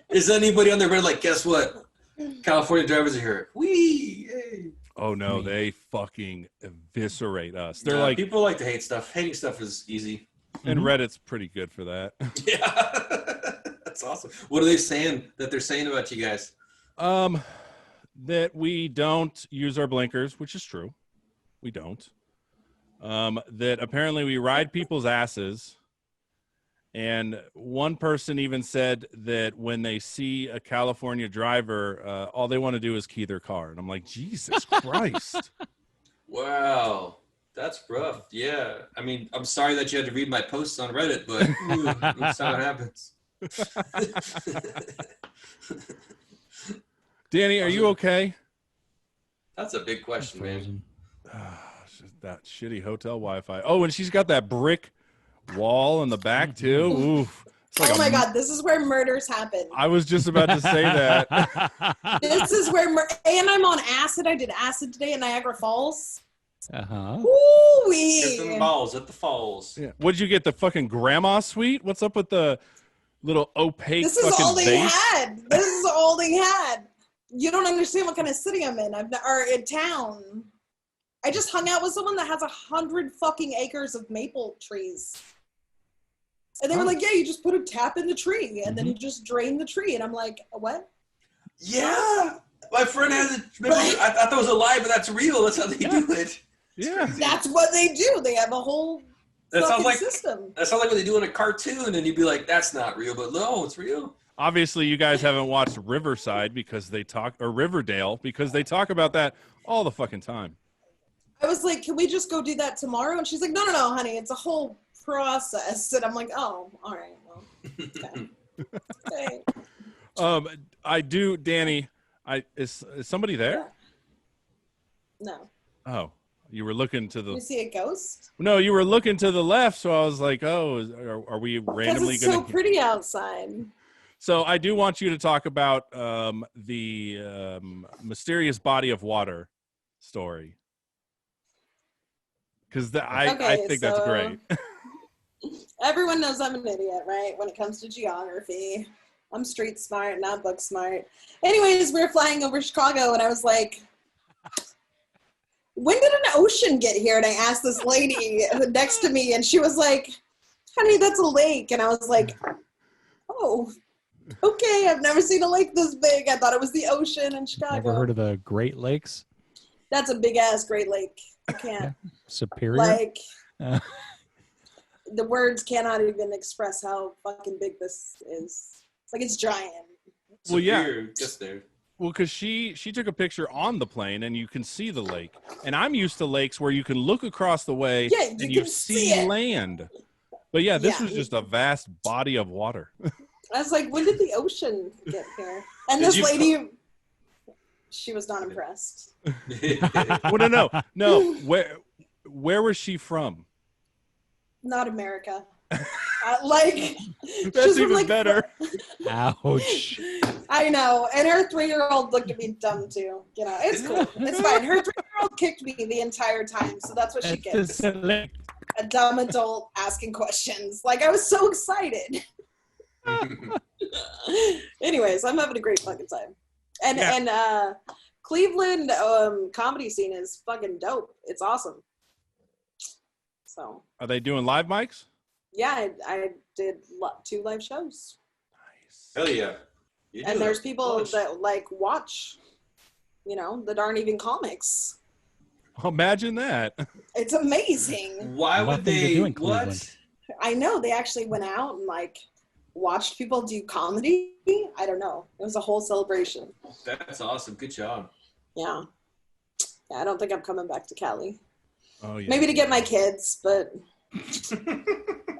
is anybody on there Reddit like, guess what? California drivers are here. Whee! Yay. Oh no, they fucking eviscerate us. They're like, people like to hate stuff. Hating stuff is easy. and Reddit's pretty good for that. Yeah, that's awesome. What are they saying that they're saying about you guys? That we don't use our blinkers, which is true. We don't. That apparently we ride people's asses. And one person even said that when they see a California driver, all they want to do is key their car. And I'm like, Jesus Christ. Wow, that's rough. Yeah, I mean, I'm sorry that you had to read my posts on Reddit, but that's how it happens. Danny, are you okay? That's a big question, man. That shitty hotel Wi-Fi. Oh, and she's got that brick wall in the back too. Oof. like oh my God, this is where murders happen. I was just about to say that. This is where, and I'm on acid. I did acid today in Niagara Falls. Uh-huh. Get them balls at the falls. Yeah. What'd you get? The fucking grandma suite? What's up with the little opaque This is fucking all they base? had. This is all they had. You don't understand what kind of city I'm in. Or in town. I just hung out with someone that has 100 fucking acres of maple trees. And they were like, yeah, you just put a tap in the tree and then you just drain the tree. And I'm like, what? Yeah. My friend has it. I thought that was a lie, but that's real. That's how they do it. Yeah. That's what they do. They have a whole fucking system. That sounds like what they do in a cartoon, and you'd be like, that's not real. But no, it's real. Obviously, you guys haven't watched Riverside or Riverdale because they talk about that all the fucking time. I was like, can we just go do that tomorrow? And she's like, no, honey. It's a whole process. And I'm like, oh, all right. Well, okay. I do, Danny. Is somebody there? No. Oh, you were looking to the. You see a ghost? No, you were looking to the left. So I was like, oh, are we randomly Because it's going so pretty outside. So I do want you to talk about the mysterious body of water story. Because I think that's great. Everyone knows I'm an idiot, right? When it comes to geography. I'm street smart, not book smart. Anyways, we were flying over Chicago, and I was like, when did an ocean get here? And I asked this lady next to me, and she was like, honey, that's a lake. And I was like, oh, okay, I've never seen a lake this big. I thought it was the ocean in Chicago. Ever heard of the Great Lakes? That's a big-ass Great Lake. You can't. Superior? Like, the words cannot even express how fucking big this is. Like, it's giant. Well, yeah. Just there. Well, because she took a picture on the plane, and you can see the lake. And I'm used to lakes where you can look across the way and you see land. But yeah, this was just a vast body of water. I was like, when did the ocean get here? And this lady, she was not impressed. Well, no. Where was she from? Not America. That's even better. Ouch. I know. And her 3-year-old looked at me dumb too. You know, it's cool. It's fine. Her 3-year-old kicked me the entire time, so that's what she gets. A dumb adult asking questions. Like, I was so excited. Anyways, I'm having a great fucking time. And Cleveland comedy scene is fucking dope. It's awesome. So. Are they doing live mics? Yeah, I did 2 live shows. Nice. Hell yeah. And there's people that like watch, that aren't even comics. Imagine that. It's amazing. Why would they? What? I know. They actually went out and watched people do comedy. I don't know. It was a whole celebration. That's awesome. Good job. Yeah. I don't think I'm coming back to Cali. Oh yeah. Maybe to get my kids, but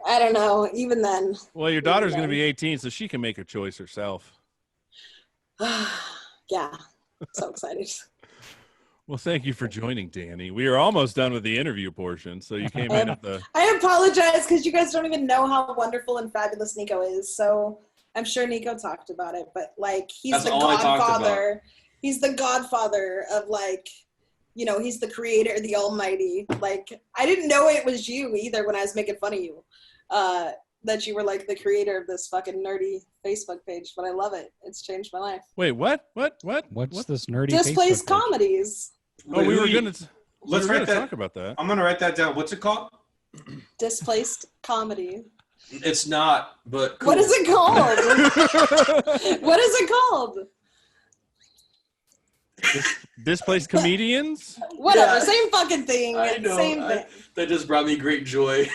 I don't know. Even then. Well, your daughter's going to be 18, so she can make a choice herself. Yeah. So excited. Well, thank you for joining, Danny. We are almost done with the interview portion, so you came in at the... I apologize because you guys don't even know how wonderful and fabulous Niko is, so I'm sure Niko talked about it, but, he's That's the godfather. He's the godfather of, he's the creator, the almighty. I didn't know it was you either when I was making fun of you, that you were, the creator of this fucking nerdy Facebook page, but I love it. It's changed my life. Wait, what? What's this nerdy Displaced Facebook page? Comedies. Oh, we were going to... Let's talk about that. I'm gonna write that down. What's it called? Displaced Comedy. It's not, but cool. What is it called? What is it called? Displaced comedians? Whatever, Yeah. same fucking thing. I know. Same thing. That just brought me great joy.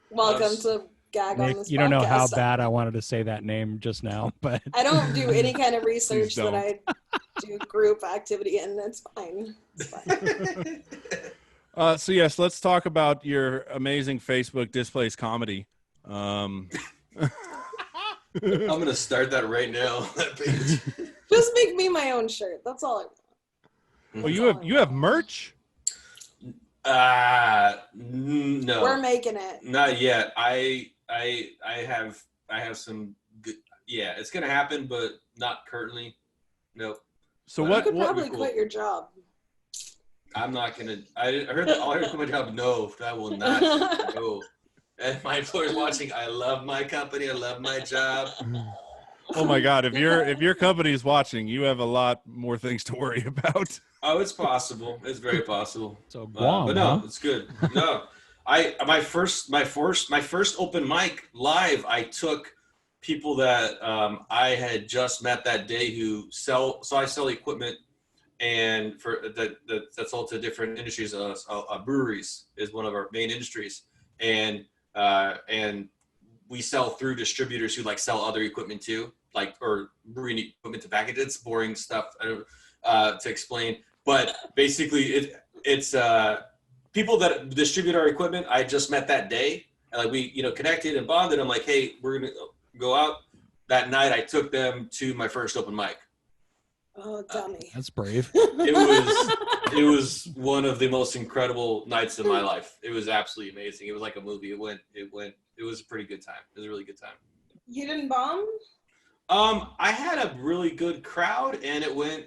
Welcome to Gag On Nick, This you don't know how podcast. bad I wanted to say that name just now, but I don't do any kind of research don't. that I do group activity in. It's fine. It's fine. So yes, let's talk about your amazing Facebook Displaced Comedy. I'm gonna start that right now. That page. Just make me my own shirt. That's all I want. Oh, you have merch? No. We're making it. Not yet. I have some good. Yeah, it's gonna happen, but not currently. Nope. So But what? You could What? probably cool. quit your job. I'm not gonna. I heard that. I heard my job. No, I will not. No. And my employer's watching. I love my company. I love my job. Oh my God! If your company's watching, you have a lot more things to worry about. Oh, it's possible. It's very possible. So Guam, But no, huh? it's good. No, my first open mic live. I took people that I had just met that day who sell. So I sell equipment, and for that's all to different industries. Breweries is one of our main industries, and we sell through distributors who like sell other equipment too, like or brewing equipment to package. It's boring stuff to explain, but basically it's people that distribute our equipment. I just met that day, and like we connected and bonded. I'm like, hey, we're gonna go out. That night, I took them to my first open mic. Oh, dummy. That's brave. It was one of the most incredible nights of my life. It was absolutely amazing. It was like a movie. It was a pretty good time. It was a really good time. You didn't bomb? I had a really good crowd, and it went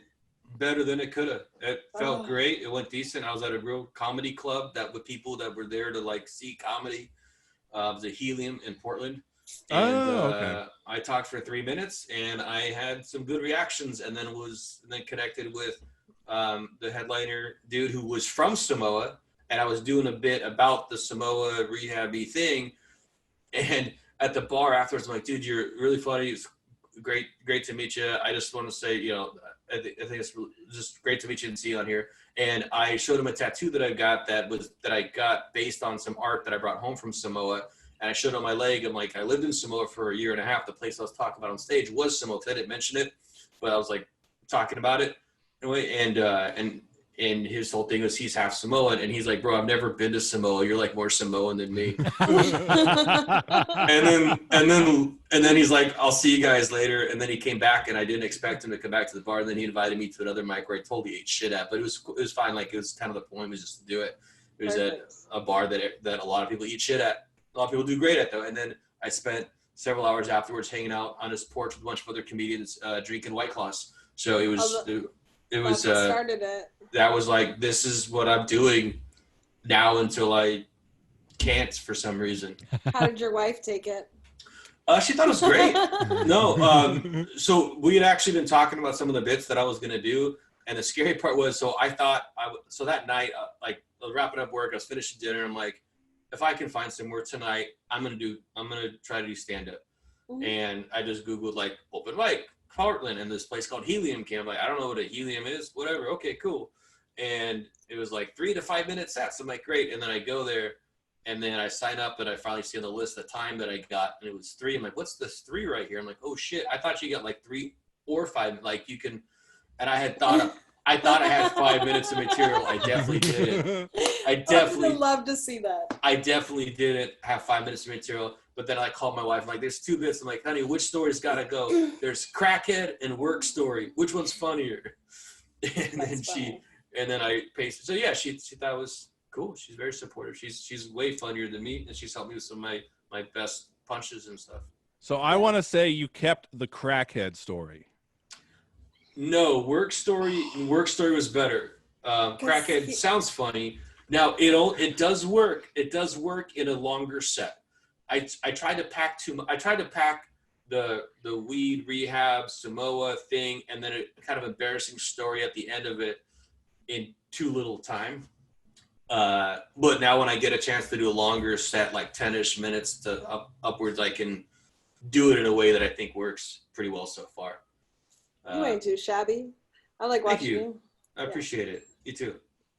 better than it could have. It felt great. It went decent. I was at a real comedy club with people that were there to like see comedy. The Helium in Portland. And okay. I talked for 3 minutes, and I had some good reactions, and then connected with the headliner dude who was from Samoa, and I was doing a bit about the Samoa rehab-y thing. And at the bar afterwards, I'm like, dude, you're really funny. It's great to meet you. I just want to say, I think it's just great to meet you and see you on here. And I showed him a tattoo that I got that I got based on some art that I brought home from Samoa. And I showed on my leg. I'm like, I lived in Samoa for a year and a half. The place I was talking about on stage was Samoa. I didn't mention it, but I was like talking about it anyway. And his whole thing was he's half Samoan, and he's like, bro, I've never been to Samoa. You're like more Samoan than me. and then he's like, I'll see you guys later. And then he came back, and I didn't expect him to come back to the bar. And then he invited me to another mic where I totally ate shit at, but it was fine. Like it was kind of the point was just to do it. It was at a bar that a lot of people eat shit at. A lot of people do great at though. And then I spent several hours afterwards hanging out on his porch with a bunch of other comedians drinking White Claws. So it was started it. That was like, this is what I'm doing now until I can't for some reason. How did your wife take it? She thought it was great. No, so we had actually been talking about some of the bits that I was gonna do, and the scary part was, so I thought so that night, like I was wrapping up work, I was finishing dinner, I'm like, if I can find somewhere tonight, I'm gonna try to do stand-up. Mm-hmm. And I just Googled like open mic, Portland, and this place called Helium came. Like, I don't know what a helium is, whatever, okay, cool. And it was like 3 to 5 minute sets. I'm like, great. And then I go there, and then I sign up, and I finally see on the list the time that I got, and it was 3. I'm like, what's this 3 right here? I'm like, oh shit, I thought you got like 3 or 5, like you can. And I thought I had 5 minutes of material. I definitely didn't. I would love to see that. I definitely didn't have 5 minutes of material. But then I called my wife. I'm like, there's 2 bits. I'm like, honey, which story's got to go? There's crackhead and work story. Which one's funnier? And then I pasted. So yeah, she thought it was cool. She's very supportive. She's way funnier than me, and she's helped me with some of my best punches and stuff. So I want to say you kept the crackhead story. No, work story was better. Crackhead sounds funny. Now it does work. It does work in a longer set. I tried to pack the weed rehab Samoa thing, and then a kind of embarrassing story at the end of it in too little time. But now when I get a chance to do a longer set, like 10-ish minutes to upwards, I can do it in a way that I think works pretty well so far. You ain't too shabby. I like watching you. I appreciate it. You too.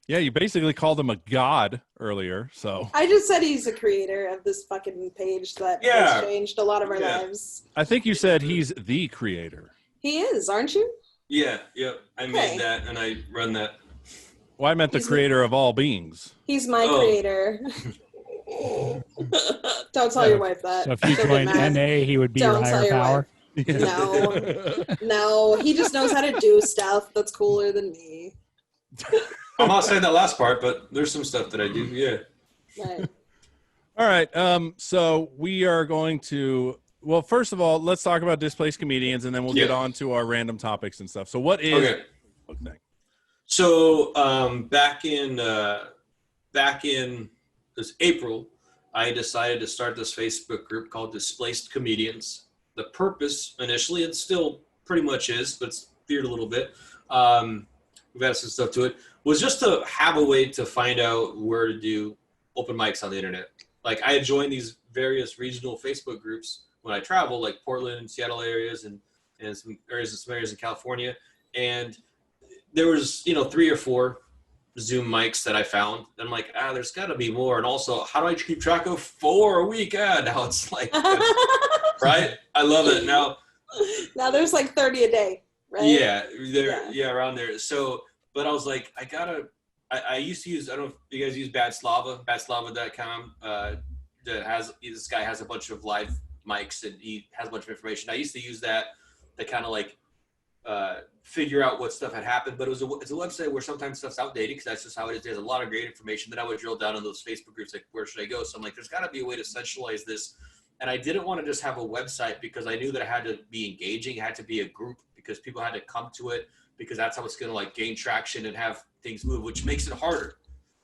Yeah, you basically called him a god earlier, so. I just said he's the creator of this fucking page that has changed a lot of our lives. I think you said he's the creator. He is, aren't you? Yeah. I made that, and I run that. Well, I meant the creator of all beings. He's my creator. Don't tell your wife that. So if you joined NA, he would be your higher power? No, he just knows how to do stuff that's cooler than me. I'm not saying that last part, but there's some stuff that I do, yeah. Right. All right. So we are going to. Well, first of all, let's talk about displaced comedians, and then we'll get on to our random topics and stuff. So, what is? Okay. So back in this April, I decided to start this Facebook group called Displaced Comedians. The purpose initially, it still pretty much is, but it's veered a little bit. We've added some stuff to it. Was just to have a way to find out where to do open mics on the internet. Like I had joined these various regional Facebook groups when I travel, like Portland and Seattle areas, and some areas in California, and there was 3 or 4 Zoom mics that I found. I'm like, there's got to be more. And also, how do I keep track of 4 a week? Now it's like, right? I love it. Now there's like 30 a day, right? Yeah, around there. So, but I was like, I used to use, I don't know if you guys use badslava.com. This guy has a bunch of live mics and he has a bunch of information. I used to use that to kind of like, figure out what stuff had happened, but it's a website where sometimes stuff's outdated because that's just how it is. There's a lot of great information that I would drill down in those Facebook groups, like where should I go? So I'm like, there's got to be a way to centralize this, and I didn't want to just have a website because I knew that it had to be engaging, it had to be a group because people had to come to it because that's how it's going to like gain traction and have things move, which makes it harder.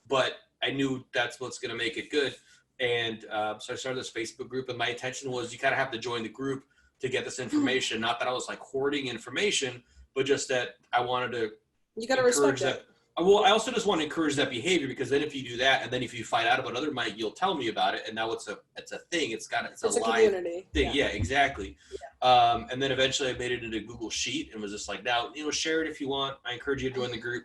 But I knew that's what's going to make it good, and so I started this Facebook group, and my intention was you kind of have to join the group to get this information. Not that I was like hoarding information, but just that I wanted to. You got to respect it. Well, I also just want to encourage that behavior because then if you do that, and then if you find out about another mic, you'll tell me about it, and now it's a thing. It's a live community thing. Yeah, exactly. Yeah. And then eventually I made it into Google Sheet and was just like, now share it if you want. I encourage you to join the group.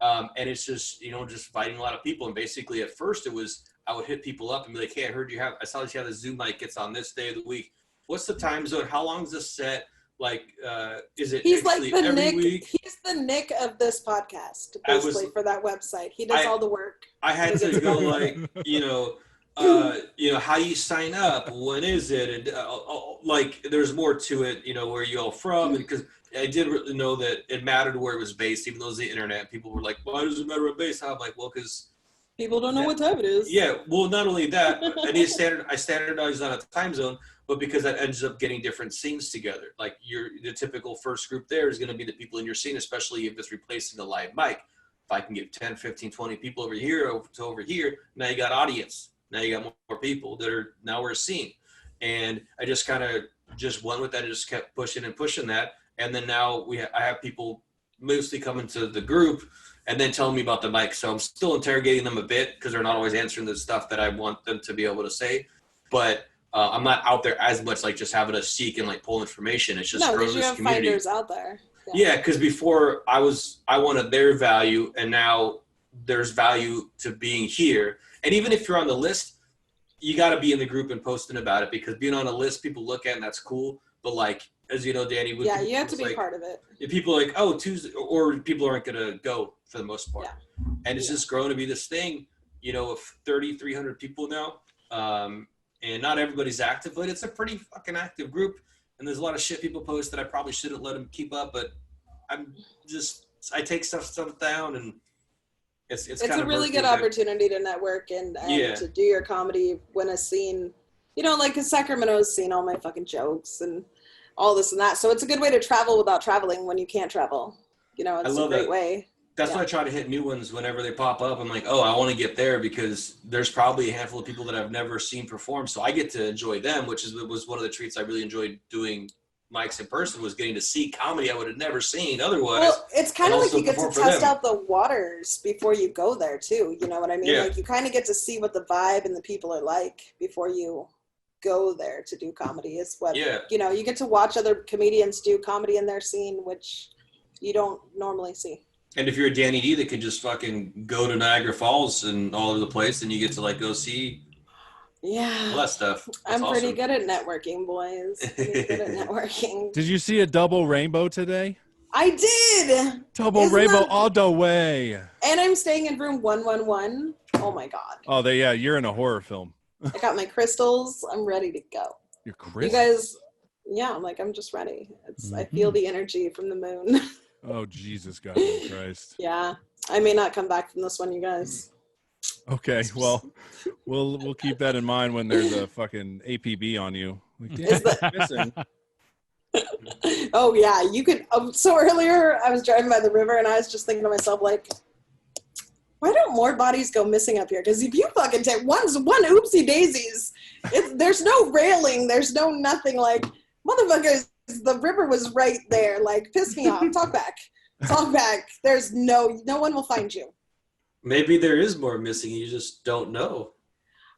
And it's just just inviting a lot of people. And basically at first it was I would hit people up and be like, hey, I saw that you have the Zoom mic. It's on this day of the week. What's the time zone? How long is this set? Like, is it He's like the every Nick. week? He's the Nick of this podcast, basically, for that website. He does all the work. I had to go like, how you sign up, when is it, and like, there's more to it, where you all from, and because I did really know that it mattered where it was based, even though it was the internet. People were like, why does it matter where it's based? I'm like, well, because people don't know what time it is. Yeah, well, not only that, I standardized on a time zone, but because that ends up getting different scenes together. Like the typical first group there is going to be the people in your scene, especially if it's replacing a live mic. If I can get 10, 15, 20 people over here, now you got audience. Now you got more people now we're a scene. And I just kind of just went with that and just kept pushing that. And then now I have people mostly coming to the group and then telling me about the mic. So I'm still interrogating them a bit because they're not always answering the stuff that I want them to be able to say. But I'm not out there as much, like just having to seek and like pull information. It's just growing this community. Finders out there. Yeah, because before I wanted their value, and now there's value to being here. And even if you're on the list, you got to be in the group and posting about it, because being on a list, people look at, and that's cool. But like, as you know, Danny, you have to be part of it. If people are like, oh, Tuesday, or people aren't going to go for the most part. Yeah. And it's just growing to be this thing, of 300 people now. And not everybody's active, but it's a pretty fucking active group. And there's a lot of shit people post that I probably shouldn't let them keep up, but I take stuff down, and it's kind a really good opportunity to network and to do your comedy, win a scene. Like in Sacramento's seen all my fucking jokes and all this and that. So it's a good way to travel without traveling when you can't travel. It's a great way. That's why I try to hit new ones whenever they pop up. I'm like, oh, I want to get there because there's probably a handful of people that I've never seen perform. So I get to enjoy them, which was one of the treats I really enjoyed doing mics in person, was getting to see comedy I would have never seen otherwise. Well, it's kind of like you get to test out the waters before you go there too. You know what I mean? Yeah. Like you kind of get to see what the vibe and the people are like before you go there to do comedy. Is what, you get to watch other comedians do comedy in their scene, which you don't normally see. And if you're a Danny D that can just fucking go to Niagara Falls and all over the place, then you get to like go see all that stuff. I'm pretty good at networking, boys. Pretty good at networking. Did you see a double rainbow today? I did. Double rainbow all the way. And I'm staying in room 111. Oh my God. Oh, you're in a horror film. I got my crystals. I'm ready to go. Your crystals? You guys, I'm just ready. I feel the energy from the moon. Oh, Jesus God Christ. Yeah. I may not come back from this one, you guys. Okay, well, we'll keep that in mind when there's a fucking APB on you. Like, damn, Is that- missing. Oh yeah, you could. So earlier, I was driving by the river, and I was just thinking to myself, like, why don't more bodies go missing up here? Because if you fucking take one oopsie daisies, there's no railing, there's no nothing. Like, motherfuckers, the river was right there. Like, piss me off. Talk back. There's no one will find you. Maybe there is more missing. You just don't know.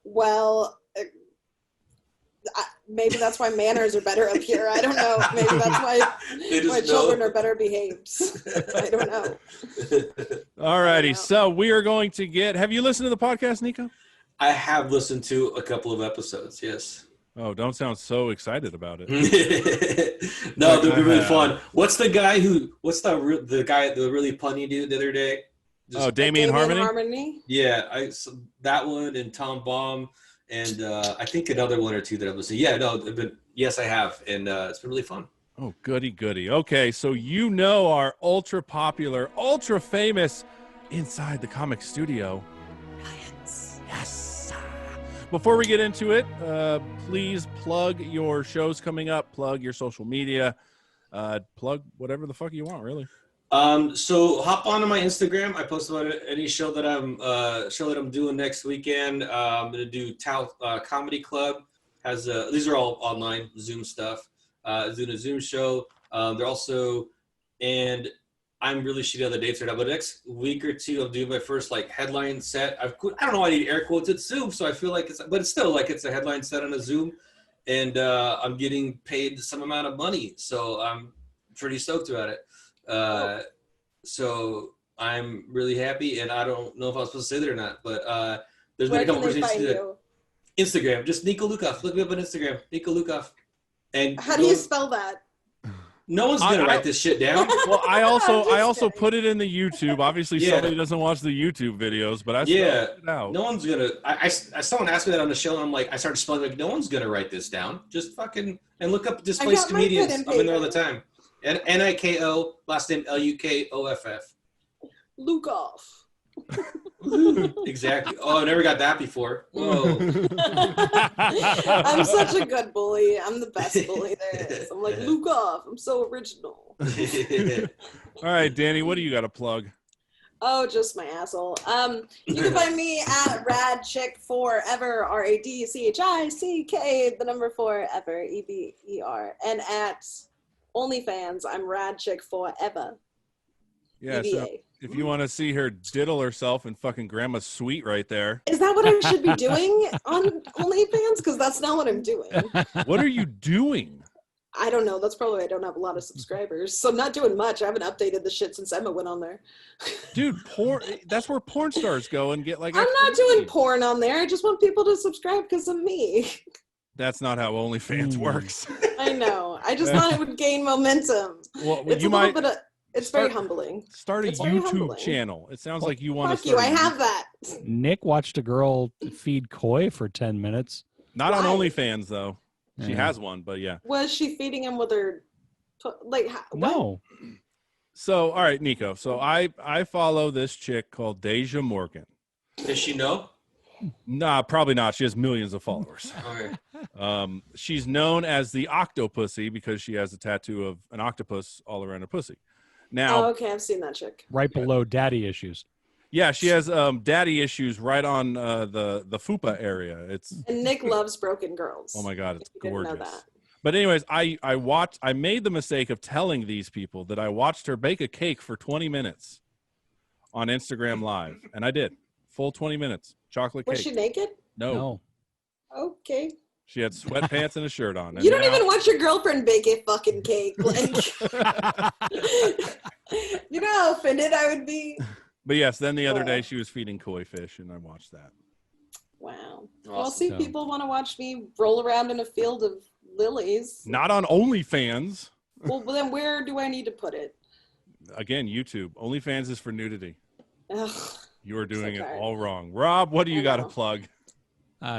Well, maybe that's why manners are better up here. I don't know. Maybe that's why my children are better behaved. I don't know. All righty. So we are going to get. Have you listened to the podcast, Niko? I have listened to a couple of episodes. Yes. Oh, don't sound so excited about it. No, they'll be really fun. What's the guy the really punny dude the other day? Damien Harmony? Yeah, that one and Tom Baum and I think another one or two that I've listened to. Yeah, no, yes, I have. And it's been really fun. Oh, goody. Okay, so you know our ultra popular, ultra famous Inside the Comic Studio. Yes. Before we get into it, please plug your shows coming up, plug your social media, plug whatever the fuck you want, really. So hop onto my Instagram. I post about any show that I'm doing next weekend. I'm gonna do Comedy Club. These are all online Zoom stuff. Doing a Zoom show. They're also, and I'm really shitty on the dates right now, but next week or two, I'm doing my first headline set. I don't know why I need air quotes. It's Zoom, so I feel like it's still it's a headline set on a Zoom, and I'm getting paid some amount of money, so I'm pretty stoked about it. So I'm really happy, and I don't know if I was supposed to say that or not, but there's been a couple opportunities to Instagram. Just Niko Lukoff. Look me up on Instagram, Niko Lukoff. And how do you spell that? No one's gonna write this shit down. Well, I also put it in the YouTube. Obviously, somebody doesn't watch the YouTube videos, but I spelled it out. No one's gonna. Someone asked me that on the show, and I'm like, I started spelling no one's gonna write this down. Just fucking and look up displaced comedians. I'm in there all the time. And Niko, last name Lukoff. Lukoff. Exactly. Oh, I never got that before. Whoa. I'm such a good bully. I'm the best bully there is. I'm like, Lukoff. I'm so original. All right, Danny, what do you got to plug? Oh, just my asshole. You can find me at radchick4ever, RADCHICK, the number 4 ever, EBER, and at OnlyFans, I'm radchick4ever. Yeah, so if you want to see her diddle herself in fucking grandma's suite right there. Is that what I should be doing on OnlyFans? Because that's not what I'm doing. What are you doing? I don't know. That's probably why I don't have a lot of subscribers. So I'm not doing much. I haven't updated the shit since Emma went on there. Dude, porn, that's where porn stars go and get I'm not doing porn on there. I just want people to subscribe because of me. That's not how OnlyFans works. I know. I just thought it would gain momentum. Well, it's very humbling. Start a YouTube channel. It sounds like you want to start. Fuck you, I have that. Nick watched a girl feed koi for 10 minutes. Not on OnlyFans, though. She has one, but yeah. Was she feeding him with her, No. So, all right, Niko. So I follow this chick called Deja Morgan. Does she know? Nah, probably not. She has millions of followers. Okay. She's known as the Octopussy because she has a tattoo of an octopus all around her pussy. Now, okay, I've seen that chick. Right below daddy issues. Yeah, she has daddy issues right on the fupa area. And Nick loves broken girls. Oh my god, it's gorgeous. Didn't know that. But anyways, I made the mistake of telling these people that I watched her bake a cake for 20 minutes on Instagram Live, and I did. Full 20 minutes. Chocolate cake. Was she naked? No. Okay. She had sweatpants and a shirt on. You don't even watch your girlfriend bake a fucking cake. You know how offended I would be? But yes, then the other day she was feeding koi fish, and I watched that. Wow. Awesome. Well, see, people want to watch me roll around in a field of lilies. Not on OnlyFans. Well, then where do I need to put it? Again, YouTube. OnlyFans is for nudity. Ugh, you are doing it all wrong. Rob, what do you got to plug?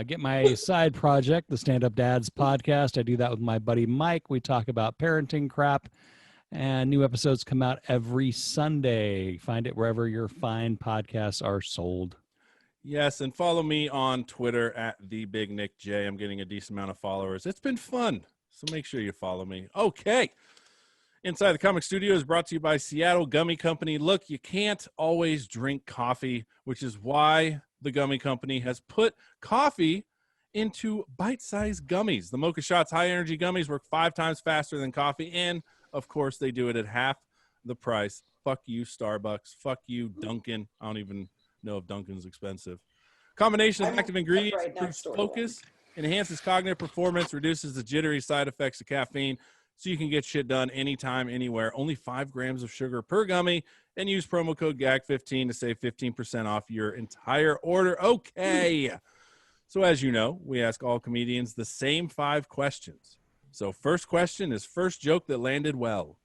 Get my side project, the Stand Up Dads podcast. I do that with my buddy Mike. We talk about parenting crap, and new episodes come out every Sunday. Find it wherever your fine podcasts are sold. Yes, and follow me on Twitter at @TheBigNickJ. I'm getting a decent amount of followers. It's been fun, so make sure you follow me. Okay. Inside the Comic Studio is brought to you by Seattle Gummy Company. Look, you can't always drink coffee, which is why the Gummy Company has put coffee into bite-sized gummies. The Mocha Shots high-energy gummies work 5 times faster than coffee, and, of course, they do it at half the price. Fuck you, Starbucks. Fuck you, Dunkin'. I don't even know if Dunkin's expensive. Combination of active ingredients right improves next door to focus, enhances cognitive performance, reduces the jittery side effects of caffeine, so you can get shit done anytime, anywhere. Only 5 grams of sugar per gummy, and use promo code GAG15 to save 15% off your entire order. Okay. So as you know, we ask all comedians the same 5 questions. So first question is first joke that landed well.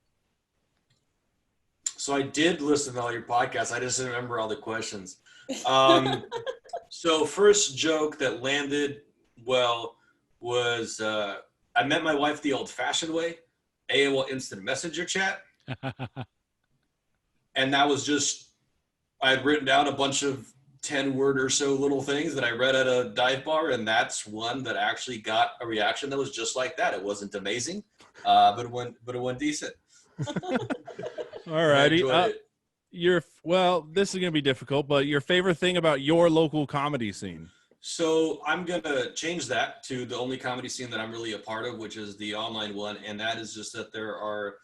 So I did listen to all your podcasts. I just didn't remember all the questions. So first joke that landed well was I met my wife the old-fashioned way, AOL Instant Messenger chat. And that was just, I had written down a bunch of 10-word or so little things that I read at a dive bar, and that's one that actually got a reaction that was just like that. It wasn't amazing, but it went decent. All righty. It. Well, this is going to be difficult, but your favorite thing about your local comedy scene? So I'm going to change that to the only comedy scene that I'm really a part of, which is the online one. And that is just that there are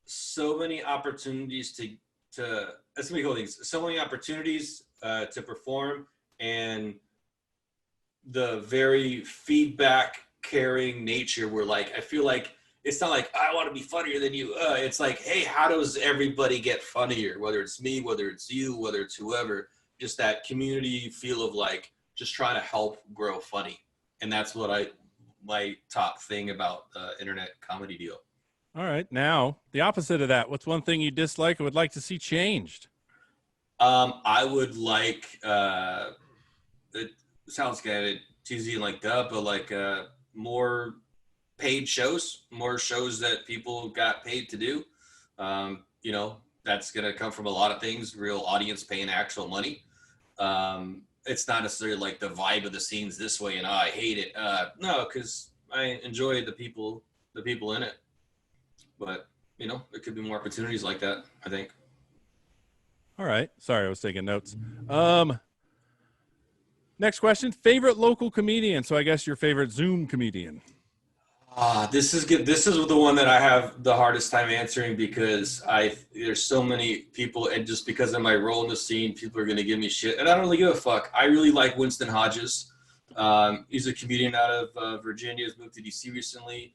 so many opportunities so many opportunities to perform, and the very feedback caring nature where, like, I feel like it's not like I want to be funnier than you. It's like, hey, how does everybody get funnier? Whether it's me, whether it's you, whether it's whoever, just that community feel of like just trying to help grow funny. And that's what my top thing about the internet comedy deal. All right. Now, the opposite of that. What's one thing you dislike or would like to see changed? I would like, it sounds kind of cheesy and like that, but like more paid shows, more shows that people got paid to do. You know, that's going to come from a lot of things, real audience paying actual money. It's not necessarily like the vibe of the scenes this way and I hate it. No, because I enjoy the people in it. But, you know, there could be more opportunities like that, I think. All right. Sorry, I was taking notes. Next question. Favorite local comedian. So I guess your favorite Zoom comedian. This is good. This is the one that I have the hardest time answering because there's so many people, and just because of my role in the scene, people are going to give me shit. And I don't really give a fuck. I really like Winston Hodges. He's a comedian out of Virginia. He's moved to DC recently.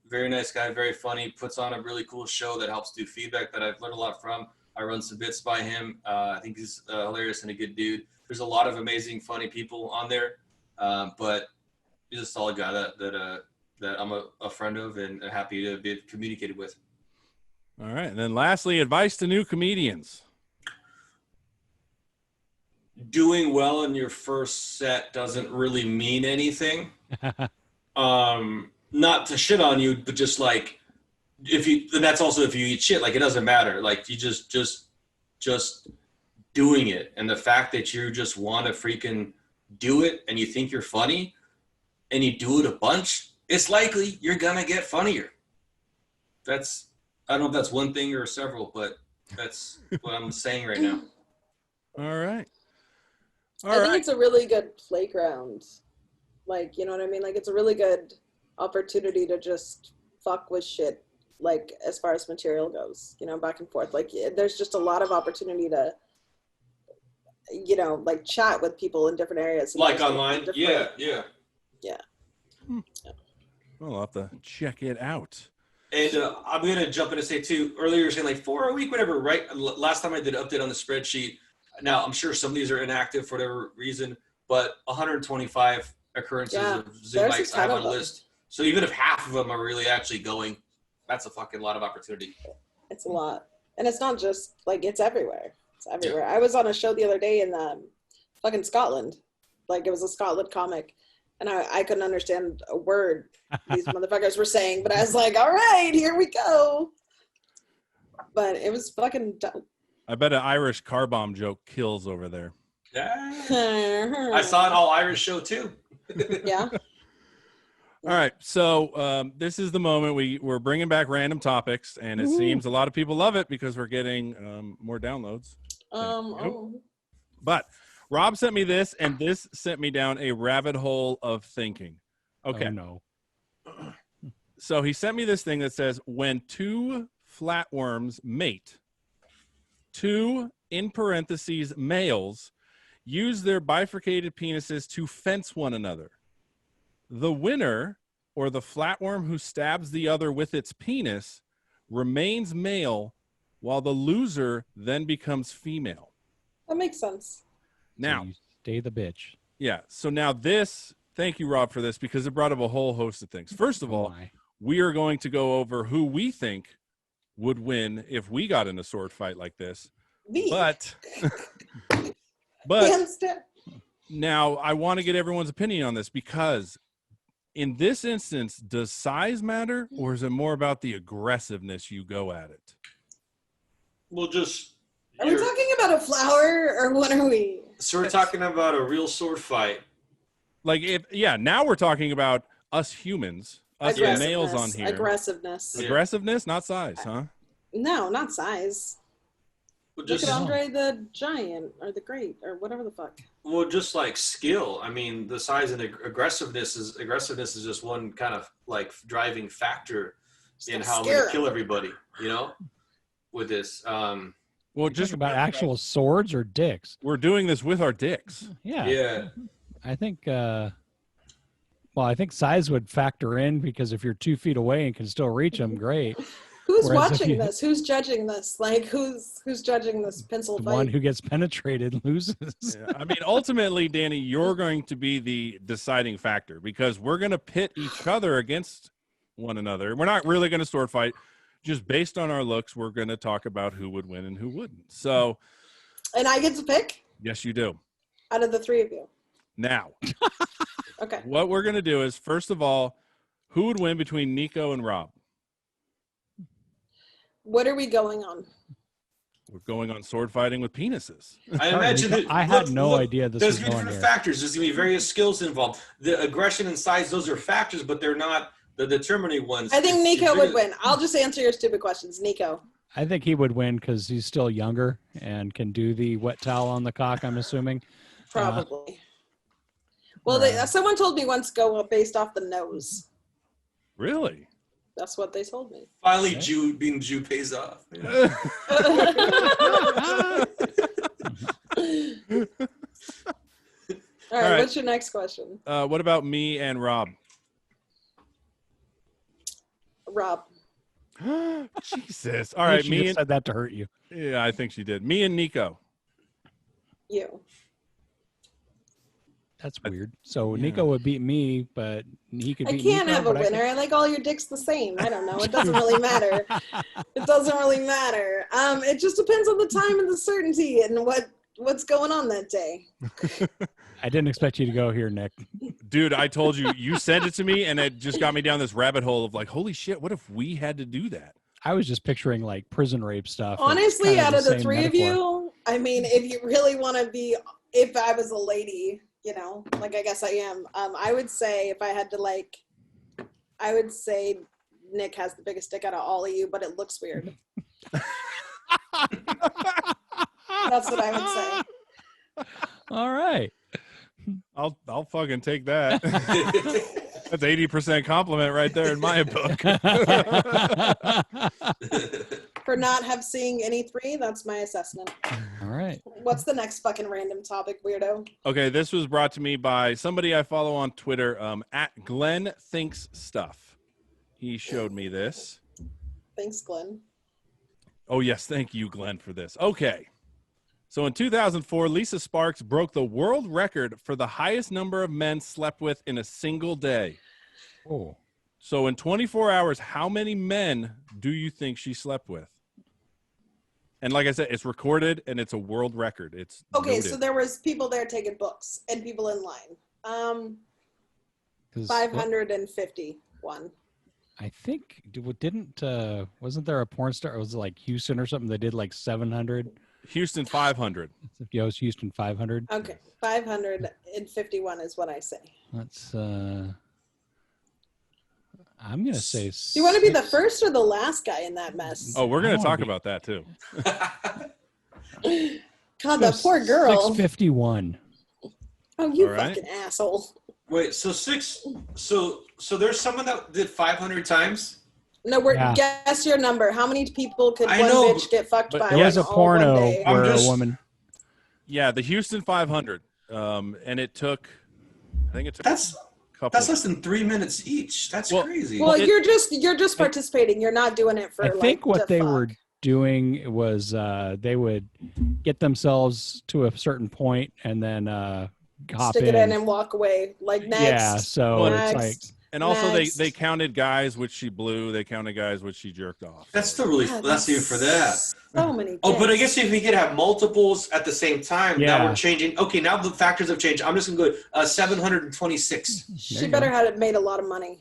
Very nice guy, very funny, puts on a really cool show that helps do feedback that I've learned a lot from. I run some bits by him. I think he's hilarious and a good dude. There's a lot of amazing, funny people on there, but he's a solid guy that I'm a friend of and happy to be communicated with. All right. And then lastly, advice to new comedians. Doing well in your first set doesn't really mean anything. Not to shit on you, but just like and that's also if you eat shit, like it doesn't matter. Like you just doing it. And the fact that you just want to freaking do it and you think you're funny and you do it a bunch, it's likely you're going to get funnier. I don't know if that's one thing or several, but that's what I'm saying right now. All right. I think it's a really good playground. Like, you know what I mean? Like, it's a really good opportunity to just fuck with shit, like, as far as material goes, you know, back and forth. Like, there's just a lot of opportunity to, you know, like, chat with people in different areas. Like online? Yeah. Well, I'll have to check it out. And I'm going to jump in and say, too, earlier you were saying, like, 4 a week, whatever, right? Last time I did an update on the spreadsheet. Now, I'm sure some of these are inactive for whatever reason, but 125 occurrences of Zoom mics I have on a list. So even if half of them are really actually going, that's a fucking lot of opportunity. It's a lot. And it's not just, like, it's everywhere. It's everywhere. Yeah. I was on a show the other day in fucking Scotland. Like, it was a Scotland comic. And I couldn't understand a word these motherfuckers were saying. But I was like, all right, here we go. But it was fucking dope. I bet an Irish car bomb joke kills over there. I saw an all Irish show too. Yeah. All right, so this is the moment we're bringing back random topics, and it seems a lot of people love it because we're getting more downloads. But Rob sent me this, and this sent me down a rabbit hole of thinking. Okay. Oh, no. So he sent me this thing that says, when two flatworms mate, two, in parentheses, males, use their bifurcated penises to fence one another. The winner, or the flatworm who stabs the other with its penis, remains male, while the loser then becomes female. That makes sense. Now, So you stay the bitch. yeah. So now this, thank you, Rob, for this, because it brought up a whole host of things. First of all, My. we are going to go over who we think would win if we got in a sword fight like this. Me. But Hands down. now I want to get everyone's opinion on this, because in this instance, does size matter, or is it more about the aggressiveness you go at it? Well, just. Are we talking about a flower, or what are we? So we're talking about a real sword fight. Like, now we're talking about us humans, us males on here. Aggressiveness. Aggressiveness, not size, huh? No, not size. Well, Look just, at Andre the Giant, or the Great, or whatever the fuck. well, just like skill. I mean, the size and aggressiveness is just one kind of like driving factor in how I'm going to kill everybody. You know, with this. Well, Just about actual swords or dicks. we're doing this with our dicks. Yeah. Yeah. I think, I think size would factor in, because if you're 2 feet away and can still reach them, great. Who's Whereas if watching you- this? Who's judging this? Like, who's judging this pencil The fight? one who gets penetrated loses. Yeah. I mean, ultimately, Danny, you're going to be the deciding factor, because we're going to pit each other against one another. We're not really going to sword fight. Just based on our looks, we're going to talk about who would win and who wouldn't. So, And I get to pick yes, you do. out of the three of you. Now, Okay. what we're going to do is, first of all, who would win between Niko and Rob? What are we going on? We're going on sword fighting with penises. I imagine that. I had no idea this There's was going different here. factors. There's going to be various skills involved. The aggression and size, those are factors, but they're not the determining ones. I think If Niko you're would gonna- win. I'll just answer your stupid questions. Niko. I think he would win because he's still younger and can do the wet towel on the cock, I'm assuming. Probably. Well, someone told me once go based off the nose. Really? That's what they told me. Finally, Okay. being Jew pays off. All right, right. what's your next question? What about me and Rob? Rob. Jesus. All right, She me just and said that to hurt you. yeah, I think she did. Me and Niko. You. That's weird. So Niko would beat me, but he could I beat can't Niko, have a but I winner. I like all your dicks the same. I don't know. It doesn't really matter. It doesn't really matter. It just depends on the time and the certainty and what's going on that day. I didn't expect you to go here, Nick. Dude, I told you, you sent it to me, and it just got me down this rabbit hole of like, holy shit, what if we had to do that? I was just picturing like prison rape stuff. Honestly, It's kind out of the same three metaphor. of you, I mean, if you really want to be, if I was a lady, you know, like I guess I am, I would say if I had to I would say Nick has the biggest dick out of all of you, but it looks weird. That's what I would say. All right. I'll fucking take that. That's 80% compliment right there in my book. For not have seeing any three, that's my assessment. All right. What's the next fucking random topic, weirdo? Okay, this was brought to me by somebody I follow on Twitter, at Glenn Thinks Stuff. He showed me this. Thanks, Glenn. Oh, yes. Thank you, Glenn, for this. Okay. So in 2004, Lisa Sparks broke the world record for the highest number of men slept with in a single day. Oh. So in 24 hours, how many men do you think she slept with? And like I said, it's recorded and it's a world record. It's Okay, noted. so there was people there taking books and people in line. 551. I think wasn't there a porn star? It was like Houston or something that did like 700. Houston 500. Yo's Houston 500. Okay, 551 is what I say. Let's. I'm gonna say. Do you want to be the first or the last guy in that mess? Oh, we're I gonna wanna talk be- about that too. God, that poor girl. 651. Oh, you All right. fucking asshole. Wait, so there's someone that did 500 times? No, Yeah. guess your number. How many people could I one know, bitch get fucked but by? There was a all one porno day? I'm where just- a woman. Yeah, the Houston 500. And it took. I think it took That's a couple. that's less than 3 minutes each. That's Well- crazy. Well, it- you're just participating. You're not doing it for. I think like, what to they fuck. were doing was they would get themselves to a certain point and then hop stick it in and walk away. Like next. Yeah, so Well, it's next. like And also, Next. they counted guys which she blew. They counted guys which she jerked off. that's still really God, that's even for that. So many. Oh, but I dicks. guess if we could have multiples at the same time, Yeah. now we're changing. Okay, now the factors have changed. I'm just gonna go 726. There She you better go. have made a lot of money.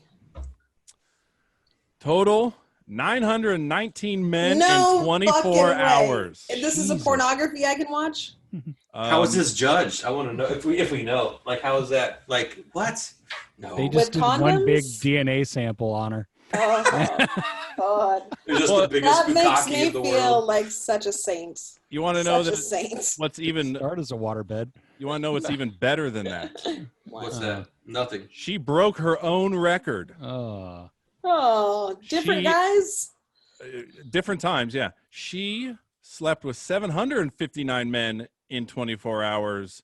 Total 919 men No in 24 fucking way. hours. And this is a Jesus. pornography I can watch. How is this judged? I want to know if we know. Like, how is that? Like, what? No, They With just did one big condoms? DNA sample on her. Oh, God. they're just Well, the biggest That makes bukkake me of the feel world. like such a saint. You want to know Such a that saint. what's even? Start as a waterbed. You want to know what's even better than that? What's Uh, that? Nothing. She broke her own record. Oh, different She- guys? Different times, yeah. She slept with 759 men in 24 hours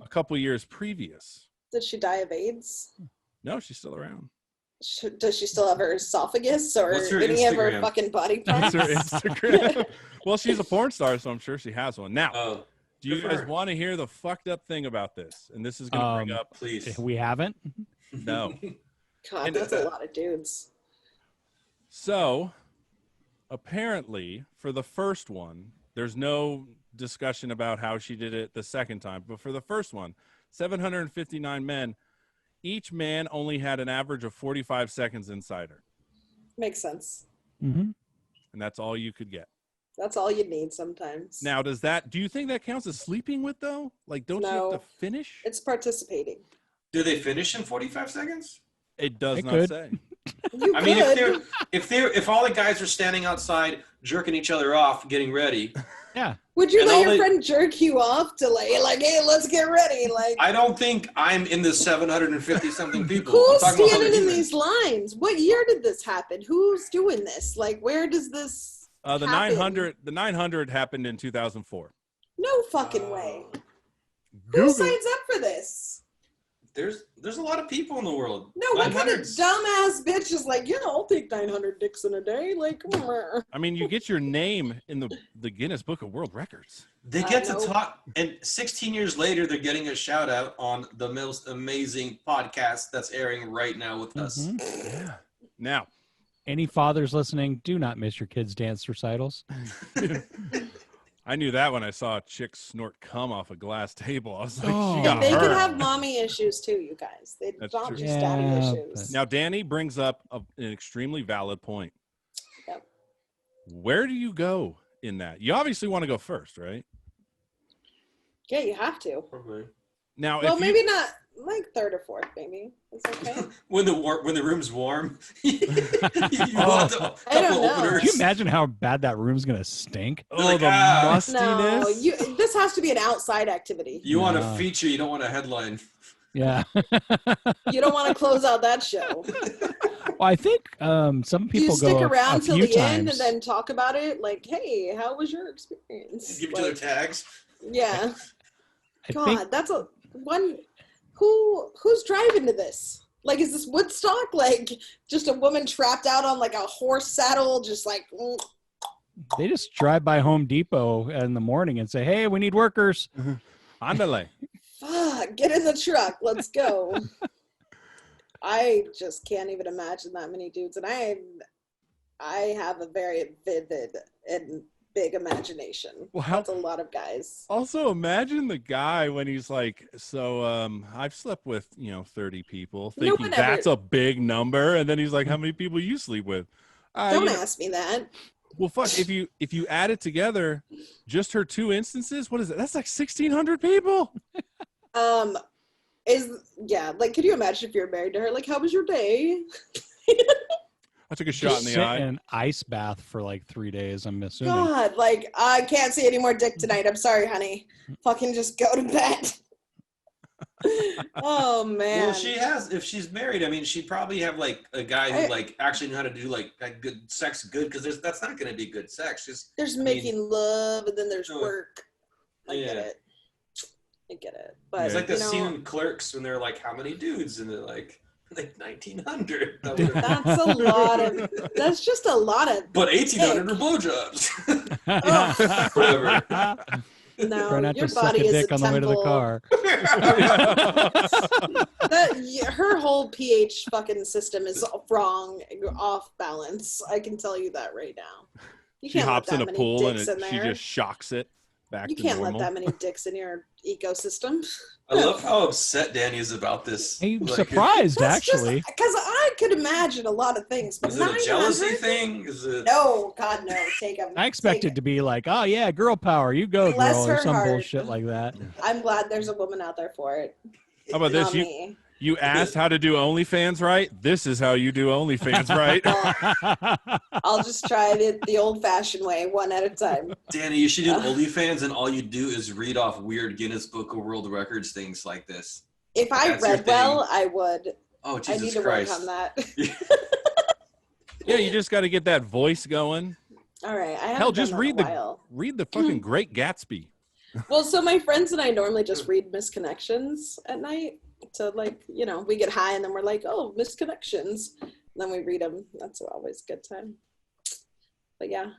a couple years previous. Did she die of AIDS? No, she's still around. Does she still have her esophagus or What's her any of her Instagram? fucking body That's parts? her Instagram. Well, she's a porn star, so I'm sure she has one. Now, Oh, do you good for guys her. want to hear the fucked up thing about this? And this is going to bring up please. We haven't. no. God, And- that's a lot of dudes. So, apparently, for the first one, there's no discussion about how she did it the second time. But for the first one, 759 men, each man only had an average of 45 seconds inside her. Makes sense. Mm-hmm. And that's all you could get. That's all you need sometimes. Now, do you think that counts as sleeping with, though? Like, don't you No. have to finish? It's participating. Do they finish in 45 seconds? It does It not could. say. You I mean, could. if all the guys are standing outside jerking each other off, getting ready, Yeah. Would you and let all your they- friend jerk you off to like, hey, let's get ready? Like, I don't think I'm in the 750 something people. I'm who's talking about standing other in humans. these lines? What year did this happen? Who's doing this? Like, where does this The happen? 900 happened in 2004. No fucking way. Google. Who signs up for this? There's a lot of people in the world. No, what kind of 900s. dumbass bitch is like, yeah, I'll take 900 dicks in a day? Like, I mean, you get your name in the Guinness Book of World Records. They get to know. talk, and 16 years later, they're getting a shout out on the most amazing podcast that's airing right now with us. Mhm. Yeah. Now, Any fathers listening, do not miss your kids' dance recitals. I knew that when I saw a chick snort cum off a glass table. I was like, Oh. she And got they hurt. could have mommy issues too, you guys. They That's not true. just daddy Yeah, issues. Now, Danny brings up an extremely valid point. Yep. Where do you go in that? You obviously want to go first, right? Yeah, you have to. Probably. Now, Well, if maybe you, not like third or fourth, maybe. It's okay. When the room's warm, you Oh. want the I don't couple know. openers. Can you imagine how bad that room's gonna stink? oh, like, the ah. mustiness. No, this has to be an outside activity. You want No. a feature, you don't want a headline. Yeah. You don't want to close out that show. Well, I think some Do you people stick go around a till few the end times. and then talk about it? Like, hey, how was your experience? Give each Like, other tags. yeah. I God, think that's a one. Who's driving to this? Like, is this Woodstock? Like, just a woman trapped out on like a horse saddle, just like. they just drive by Home Depot in the morning and say, "Hey, we need workers." Andale. Fuck, get in the truck. Let's go. I just can't even imagine that many dudes. And I have a very vivid and big imagination. Well, how- That's a lot of guys. Also, imagine the guy when he's like, so I've slept with, 30 people, No thinking one ever- that's a big number. And then he's like, how many people you sleep with? Don't you know, ask me that. Well, fuck, if you add it together, just her 2 instances, what is it? That's like 1,600 people. Like, could you imagine if you're married to her? Like, how was your day? I took a shot in the sit eye. in an ice bath for like 3 days, I'm assuming. God, like, I can't see any more dick tonight. I'm sorry, honey. Fucking just go to bed. Oh, man. Well, if she's married, I mean, she'd probably have like a guy who like actually knew how to do like good sex good, because that's not going to be good sex. There's making love, and then there's work. I get it. But it's like the scene in Clerks when they're like, how many dudes? And they're like 1,900. That's just a lot of. But 1,800 are blowjobs. Whatever. No, Try not your to suck body a is dick a on the way to the car. Her whole pH fucking system is wrong, off balance. I can tell you that right now. She hops in a pool and she just shocks it back to normal. You can't let that many dicks in your ecosystem. I love how upset Danny is about this. I'm surprised, actually. Because I could imagine a lot of things. But is it a jealousy thing? No, God, no. Take them. I expected to be like, oh, yeah, girl power. You go, Bless girl, her or some heart. bullshit like that. I'm glad there's a woman out there for it. How about this? You asked how to do OnlyFans right? This is how you do OnlyFans right. I'll just try it the old-fashioned way, one at a time. Danny, you should do OnlyFans, and all you do is read off weird Guinness Book of World Records things like this. If I read well, I would. Oh, Jesus I need to Christ. work on that. Yeah, you just got to get that voice going. All right. Hell, just read the fucking Great Gatsby. Well, so my friends and I normally just read Misconnections at night. So, like, we get high and then we're like, oh, Misconnections. And then we read them. That's always a good time. But yeah,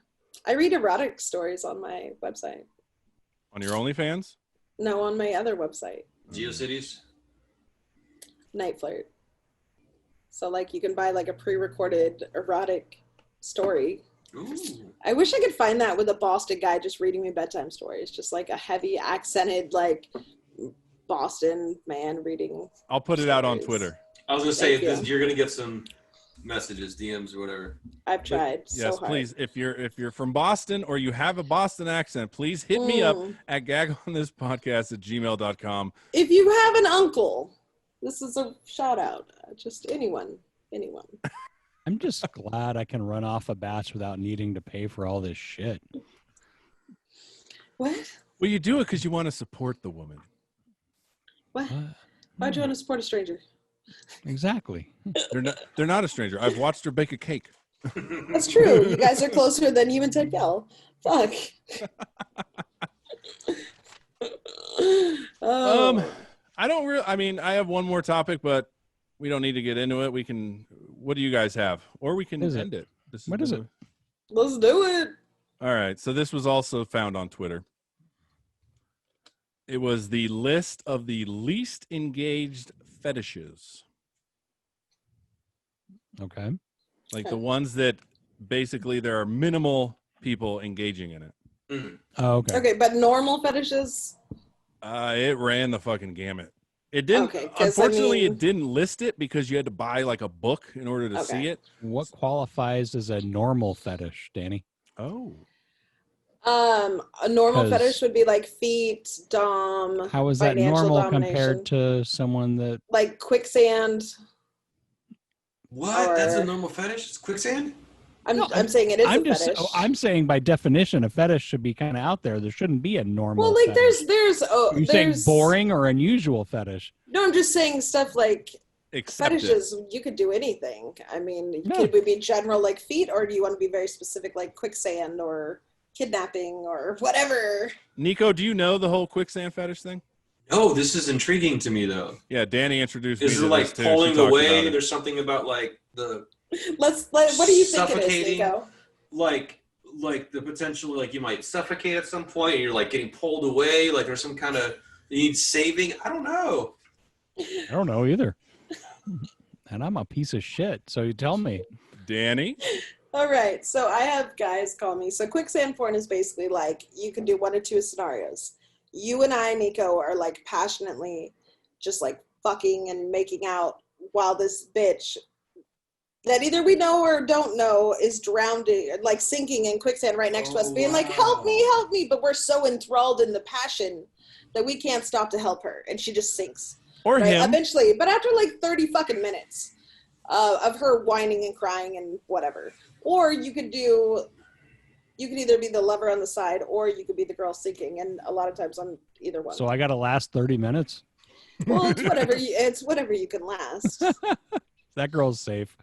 I read erotic stories on my website. On your OnlyFans? No, on my other website. GeoCities? Night Flirt. So, like, you can buy, like, a pre-recorded erotic story. Ooh. I wish I could find that with a Boston guy just reading me bedtime stories. Just, like, a heavy accented, like, Boston man reading. I'll put it out on Twitter. I was going to say, you're going to get some messages, DMs, or whatever. I've tried yes, please. If you're from Boston or you have a Boston accent, please hit me up at gagonthispodcast@gmail.com. If you have an uncle, this is a shout out. Just anyone. I'm just glad I can run off a batch without needing to pay for all this shit. What? Well, you do it because you want to support the woman. What? Why'd you want to support a stranger? Exactly. They're not a stranger. I've watched her bake a cake. That's true. You guys are closer than you and Ted Gell. Fuck. I don't really. I mean, I have one more topic, but we don't need to get into it. We can. What do you guys have? Or we can end it. What is it? Let's do it. All right. So this was also found on Twitter. It was the list of the least engaged fetishes. Okay. Like the ones that basically there are minimal people engaging in it. Mm-hmm. Oh, okay. Okay, but normal fetishes? It ran the fucking gamut. It didn't. Okay, unfortunately, it didn't list it because you had to buy like a book in order to see it. What qualifies as a normal fetish, Danny? Oh. A normal fetish would be like feet, dom. How is that normal compared to someone that like quicksand? What? That's a normal fetish? It's quicksand? I'm saying it is a fetish. I'm saying by definition, a fetish should be kind of out there. There shouldn't be a normal. Well, like fetish. Are you saying boring or unusual fetish? No, I'm just saying stuff like Accept fetishes. It. You could do anything. I mean, could we be general like feet, or do you want to be very specific like quicksand or kidnapping or whatever? Niko, do you know the whole quicksand fetish thing? Oh, this is intriguing to me though. Yeah, Danny introduced me to this. Is it like pulling away? There's something about like the. What do you think it is, Niko? Like the potential, like you might suffocate at some point, and you're like getting pulled away. Like there's some kind of you need saving. I don't know. I don't know either. And I'm a piece of shit. So you tell me, Danny. All right, so I have guys call me. So quicksand porn is basically like you can do one or two scenarios. You and I, Niko, are like passionately just like fucking and making out while this bitch that either we know or don't know is drowning, like sinking in quicksand right next to us, being like, help me, but we're so enthralled in the passion that we can't stop to help her, and she just sinks. Or right? him. Eventually, but after like 30 fucking minutes of her whining and crying and whatever. Or you could either be the lover on the side, or you could be the girl sinking, and a lot of times I'm either one. So I got to last 30 minutes? Well, it's whatever you can last. That girl's safe.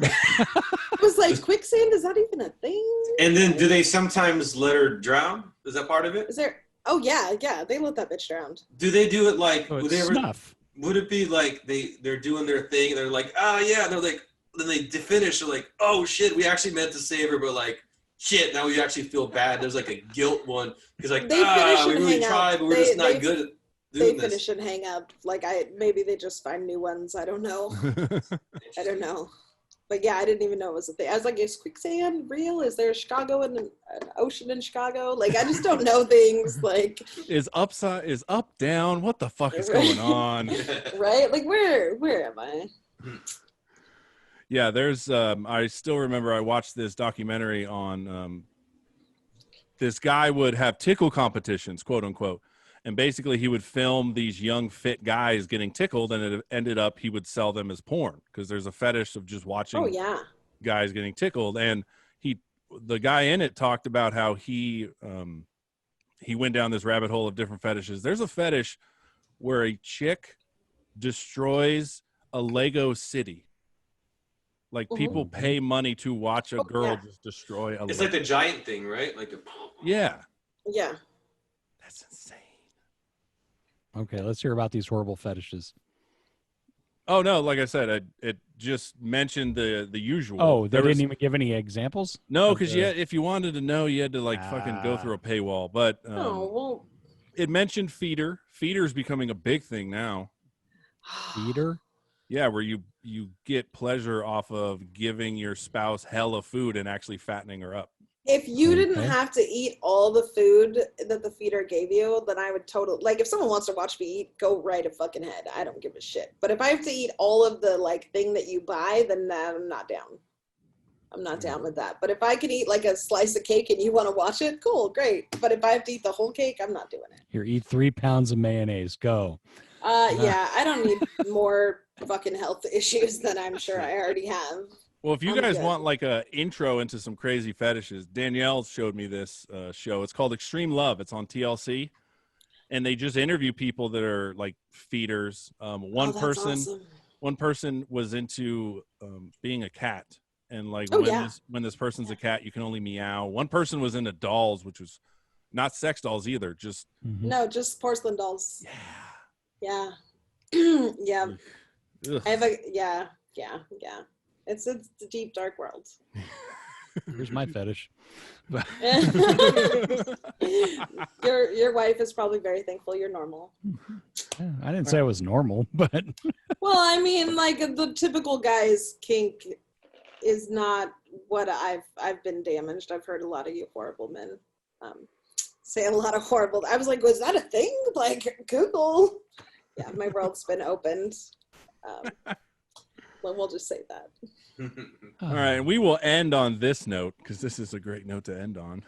I was like, quicksand, is that even a thing? And then do they sometimes let her drown? Is that part of it? Is there? Oh yeah, they let that bitch drown. Do they do it like? Oh, would they ever? Snuff. Would it be like they're doing their thing? And they're like, yeah. And they're like, then they finish. They're like, oh shit, we actually meant to save her, but like, shit, now we actually feel bad. There's like a guilt one because like, we really tried, but we're just not good at doing this. They finish and hang up. Like maybe they just find new ones. I don't know. I don't know. But yeah, I didn't even know it was a thing. I was like, is quicksand real? Is there a Chicago and an ocean in Chicago? Like, I just don't know things. Like, is up down? What the fuck is going on? Right? Like, where am I? Yeah, there's. I still remember I watched this documentary on. This guy would have tickle competitions, quote unquote. And basically, he would film these young, fit guys getting tickled, and it ended up he would sell them as porn because there's a fetish of just watching guys getting tickled. And the guy in it talked about how he went down this rabbit hole of different fetishes. There's a fetish where a chick destroys a Lego city. Like people pay money to watch a girl just destroy a Lego. It's like the giant thing, right? Like Yeah. That's insane. Okay, let's hear about these horrible fetishes. Oh no, like I said, it just mentioned the usual. Oh, they didn't even give any examples? No, because if you wanted to know, you had to fucking go through a paywall. But it mentioned feeder. Feeder's becoming a big thing now. Feeder? Yeah, where you get pleasure off of giving your spouse hella food and actually fattening her up. If you didn't have to eat all the food that the feeder gave you, then I would totally, like, if someone wants to watch me eat, go right a fucking head. I don't give a shit. But if I have to eat all of the, like, thing that you buy, then I'm not down. I'm not down with that. But if I can eat, like, a slice of cake and you want to watch it, cool, great. But if I have to eat the whole cake, I'm not doing it. Here, eat 3 pounds of mayonnaise. Go. Yeah, I don't need more fucking health issues than I'm sure I already have. Well, if you guys want like a intro into some crazy fetishes, Danielle showed me this show. It's called Extreme Love. It's on TLC, and they just interview people that are like feeders. One person was into being a cat, and like when this person's a cat, you can only meow. One person was into dolls, which was not sex dolls either, just no, just porcelain dolls. Yeah. Ugh. I have yeah. It's a deep, dark world. Here's my fetish. Your wife is probably very thankful you're normal. Yeah, I didn't say I was normal, but well, I mean, like the typical guy's kink is not what I've been damaged. I've heard a lot of you horrible men say a lot of horrible. I was like, was that a thing? Like Google. Yeah, my world's been opened. Well, we'll just say that. All right, and we will end on this note because this is a great note to end on.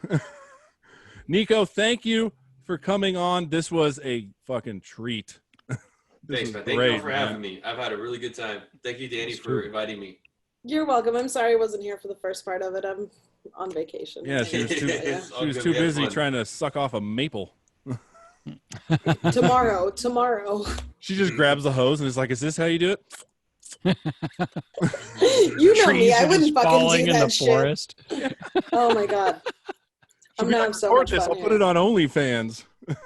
Niko, thank you for coming on. This was a fucking treat. Thanks, man. Thank you for having me. I've had a really good time. Thank you, Danny, for inviting me. You're welcome. I'm sorry I wasn't here for the first part of it. I'm on vacation. Yeah, she was too busy trying to suck off a maple. Tomorrow. She just grabs the hose and is like, "Is this how you do it?" You know me. I wouldn't fucking do that shit. Forest. Oh my god. I'm not so much fun. I'll put it on OnlyFans. Can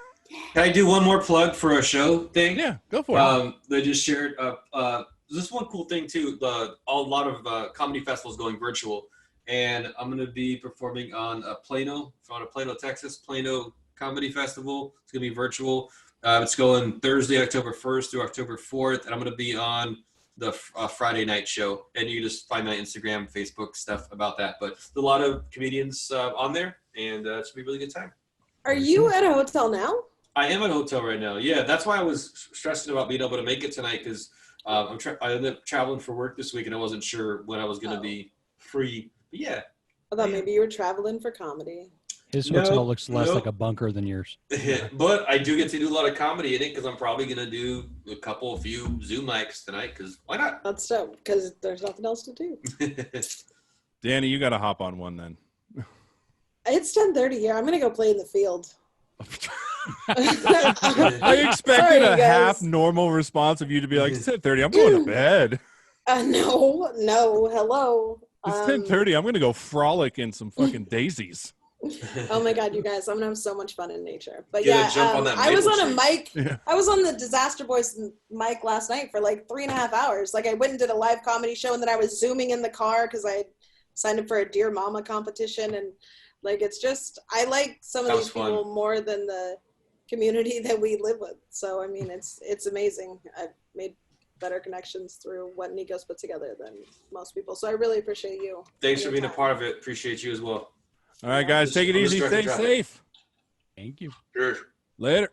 I do one more plug for a show thing? Yeah, go for it. They just shared this one cool thing too. A lot of comedy festivals going virtual, and I'm going to be performing on Plano, Texas, Plano Comedy Festival. It's going to be virtual. It's going Thursday, October 1st through October 4th, and I'm going to be on the Friday night show, and you can just find my Instagram, Facebook stuff about that. But there's a lot of comedians on there, and it should be a really good time. Are you at a hotel now? I am at a hotel right now. Yeah, that's why I was stressing about being able to make it tonight, because I ended up traveling for work this week, and I wasn't sure when I was going to be free. But yeah. I thought maybe you were traveling for comedy. His No, hotel looks less no. like a bunker than yours. But I do get to do a lot of comedy in it because I'm probably going to do a few Zoom mics tonight because why not? That's dope, because there's nothing else to do. Danny, you got to hop on one then. It's 10:30 here. I'm going to go play in the field. I expected Sorry, a guys. half normal response of you to be like, it's 10:30. I'm going to bed. No, hello. It's 10:30. I'm going to go frolic in some fucking daisies. Oh my God, you guys, I'm going to have so much fun in nature. But Get a yeah, jump on that I was maple on a tree. mic. Yeah. I was on the Disaster Boys mic last night for like 3.5 hours. Like I went and did a live comedy show, and then I was Zooming in the car because I signed up for a Dear Mama competition. And like, it's just, I like some of That was these people more than the community that we live with. So, I mean, it's amazing. I've made better connections through what Niko's put together than most people. So I really appreciate you. Thanks for and being your a time. part of it. Appreciate you as well. All right, guys, take it I'm just easy. directing Stay traffic. safe. Thank you. Sure. Later.